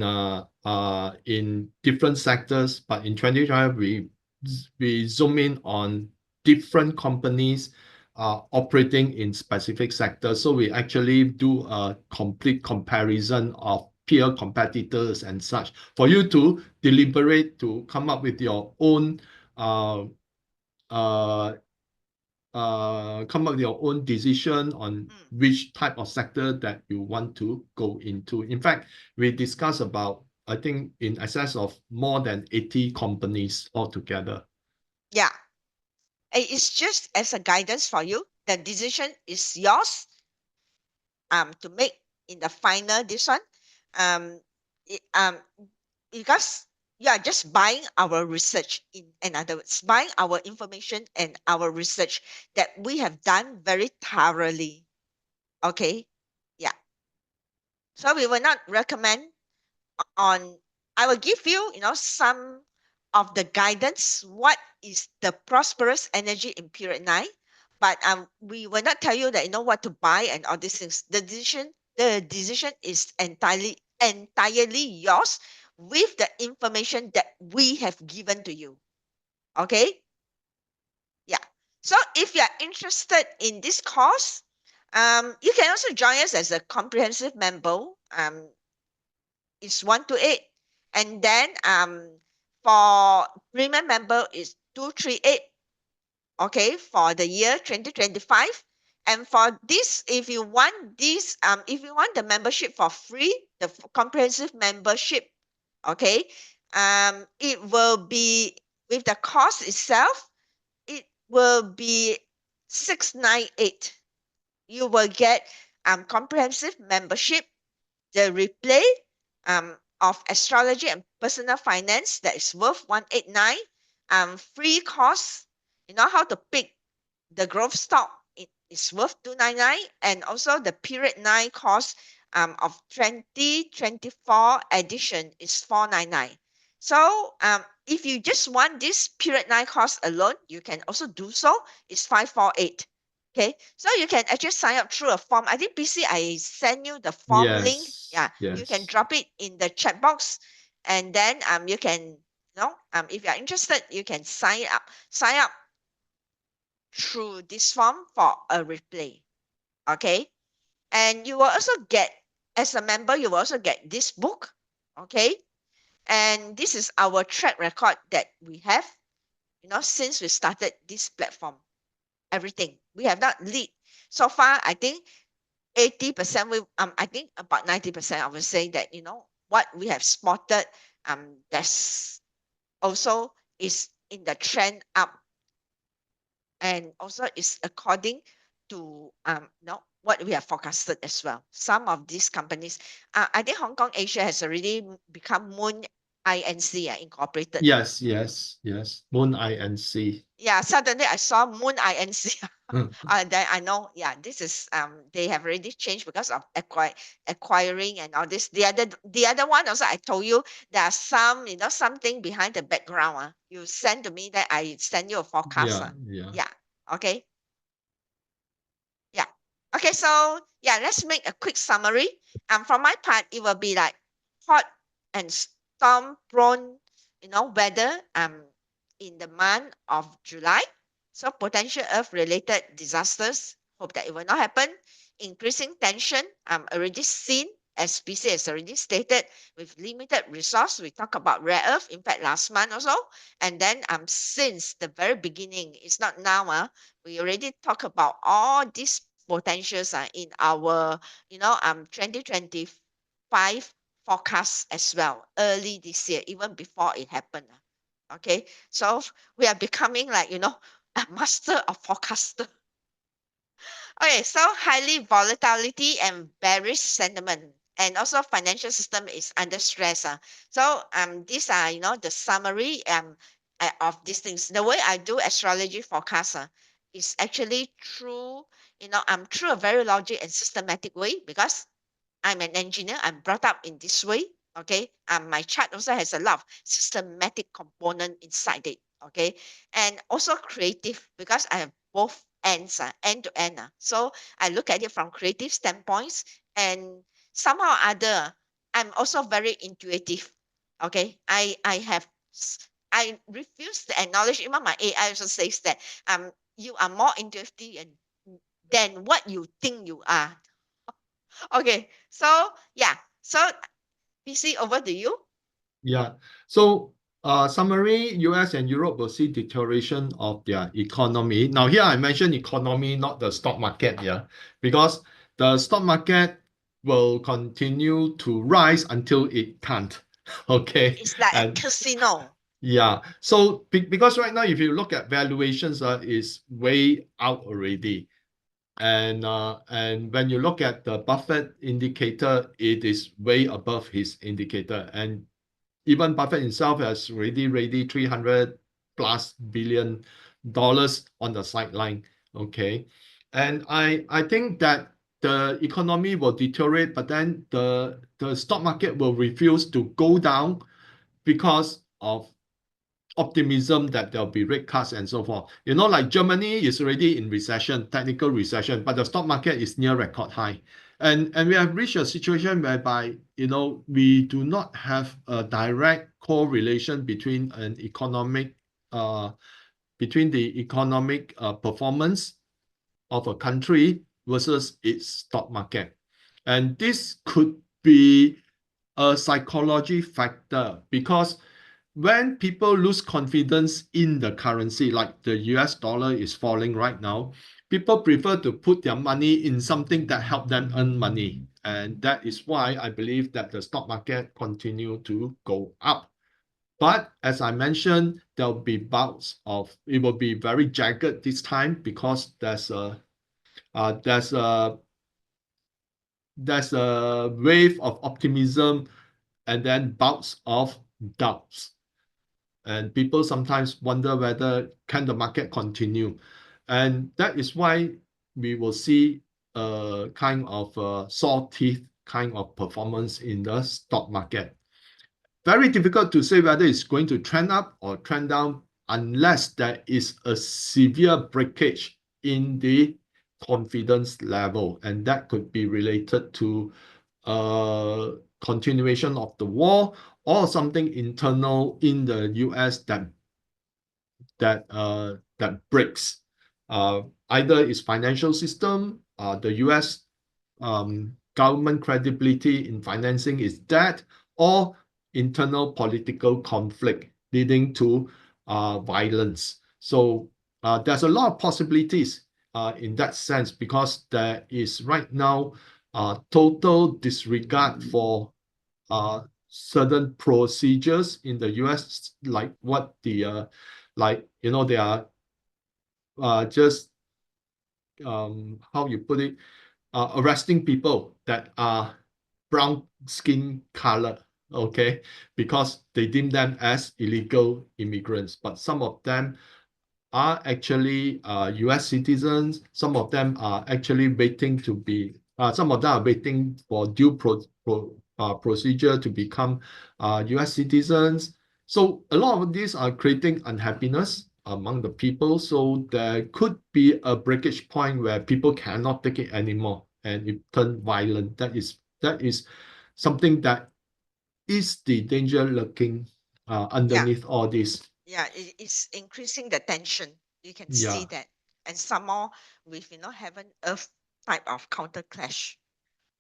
different sectors, but in 2025 we zoom in on different companies operating in specific sectors. So we actually do a complete comparison of peer competitors and such for you to deliberate to come up with your own uh, uh, come up with your own decision on which type of sector that you want to go into. In fact, we discussed about, I think, in excess of more than 80 companies altogether. Yeah. It's just as a guidance for you. The decision is yours to make in the final this one. Um, it, because you are just buying our research, in other words, buying our information and our research that we have done very thoroughly. Okay. Yeah. So we will not recommend on, I will give you, some of the guidance, what is the prosperous energy in period 9, but we will not tell you that what to buy and all these things. The decision is entirely yours with the information that we have given to you. Okay. Yeah. So if you are interested in this course, you can also join us as a comprehensive member. Is 128, and then for premium member is 238. Okay, for the year 2025. And for this, if you want the membership for free, the comprehensive membership, okay, it will be, with the cost itself, it will be 698. You will get comprehensive membership, the replay of astrology and personal finance, that is worth 189. Free course, how to pick the growth stock, it is worth 299. And also the period 9 course of 2024 edition is 499. So if you just want this period 9 course alone, you can also do so. It's 548. Okay, so you can actually sign up through a form. I think PC, I send you the form link. Yes, Yeah, you can yes. drop it in the chat box, and then you can, if you are interested, you can sign up through this form for a replay. Okay, and you will also get, as a member, you will also get this book. Okay, and this is our track record that we have, since we started this platform. Everything we have not lead so far, I think 80%, I think about 90%, I would say that what we have spotted, that's also is in the trend up, and also is according to what we have forecasted as well. Some of these companies, I think Hong Kong Asia has already become Moon Inc. Incorporated. Yes, yes, yes. Moon Inc. Yeah, suddenly I saw Moon Inc. Mm. Then I know, yeah, this is they have already changed because of acquiring and all this. The other one also, I told you there are some, something behind the background. You send to me that I send you a forecast. Yeah, yeah. Yeah. Okay. Yeah. Okay, so yeah, let's make a quick summary. From my part, it will be like hot and storm prone, weather in the month of July. So potential earth related disasters. Hope that it will not happen. Increasing tension. Already seen, as PC has already stated, with limited resource. We talk about rare earth, in fact, last month also. And then since the very beginning, it's not now, we already talk about all these potentials in our 2025 forecast as well, early this year, even before it happened. Okay, so we are becoming like a master of forecaster. Okay, so highly volatility and bearish sentiment, and also financial system is under stress. So these are the summary of these things. The way I do astrology forecast is actually through through a very logic and systematic way, because I'm an engineer. I'm brought up in this way. Okay. My chart also has a lot of systematic component inside it. Okay. And also creative, because I have both ends, end to end. So I look at it from creative standpoints, and somehow or other, I'm also very intuitive. Okay. I refuse to acknowledge, even my AI also says that you are more intuitive than what you think you are. Okay, so yeah, so PC, over to you. Yeah. So, summary, US and Europe will see deterioration of their economy. Now, here I mentioned economy, not the stock market, yeah, because the stock market will continue to rise until it can't. Okay. It's like a And casino. yeah, so because right now, if you look at valuations, is way out already. And when you look at the Buffett indicator, it is way above his indicator. And even Buffett himself has already 300 plus billion dollars on the sideline. Okay. And I think that the economy will deteriorate, but then the stock market will refuse to go down because of optimism that there'll be rate cuts and so forth. Like Germany is already in recession, technical recession, but the stock market is near record high. And we have reached a situation whereby, we do not have a direct correlation between the economic performance of a country versus its stock market. And this could be a psychology factor, because when people lose confidence in the currency, like the US dollar is falling right now, people prefer to put their money in something that help them earn money. And that is why I believe that the stock market continue to go up. But as I mentioned, there'll be bouts of, it will be very jagged this time, because there's a wave of optimism and then bouts of doubts. And people sometimes wonder whether can the market continue. And that is why we will see a kind of saw teeth kind of performance in the stock market. Very difficult to say whether it's going to trend up or trend down unless there is a severe breakage in the confidence level. And that could be related to continuation of the war, or something internal in the US that breaks. Either its financial system, the US government credibility in financing is dead, or internal political conflict leading to violence. So there's a lot of possibilities in that sense, because there is right now total disregard for certain procedures in the US, like what they are just how you put it, arresting people that are brown skin color, okay, because they deem them as illegal immigrants. But some of them are actually US citizens. Some of them are actually waiting to be, some of them are waiting for due procedure to become US citizens. So a lot of these are creating unhappiness among the people. So there could be a breakage point where people cannot take it anymore and it turn violent. That is something that is the danger lurking underneath all this. Yeah, it's increasing the tension. You can see Yeah. that. And some more with, heaven earth type of counter clash.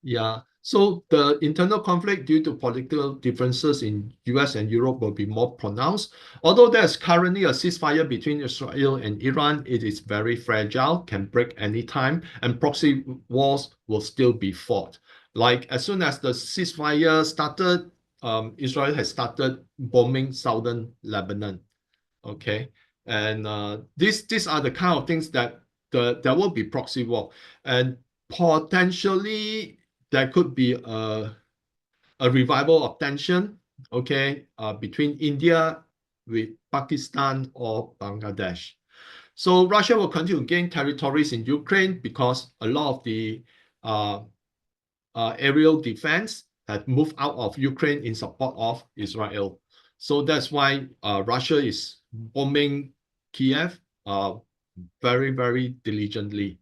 Yeah, so the internal conflict due to political differences in US and Europe will be more pronounced. Although there's currently a ceasefire between Israel and Iran, it is very fragile, can break anytime, and proxy wars will still be fought. Like as soon as the ceasefire started, Israel has started bombing southern Lebanon. Okay, and these are the kind of things that there will be proxy war, and potentially there could be a revival of tension, okay, between India with Pakistan or Bangladesh. So Russia will continue to gain territories in Ukraine because a lot of the uh, aerial defense had moved out of Ukraine in support of Israel. So that's why Russia is bombing Kiev very, very diligently.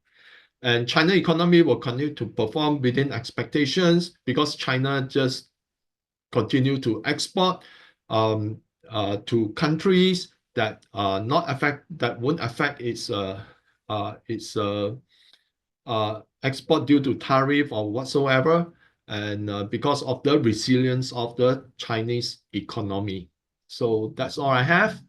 And China economy will continue to perform within expectations because China just continue to export to countries that won't affect its export due to tariff or whatsoever, and because of the resilience of the Chinese economy. So that's all I have.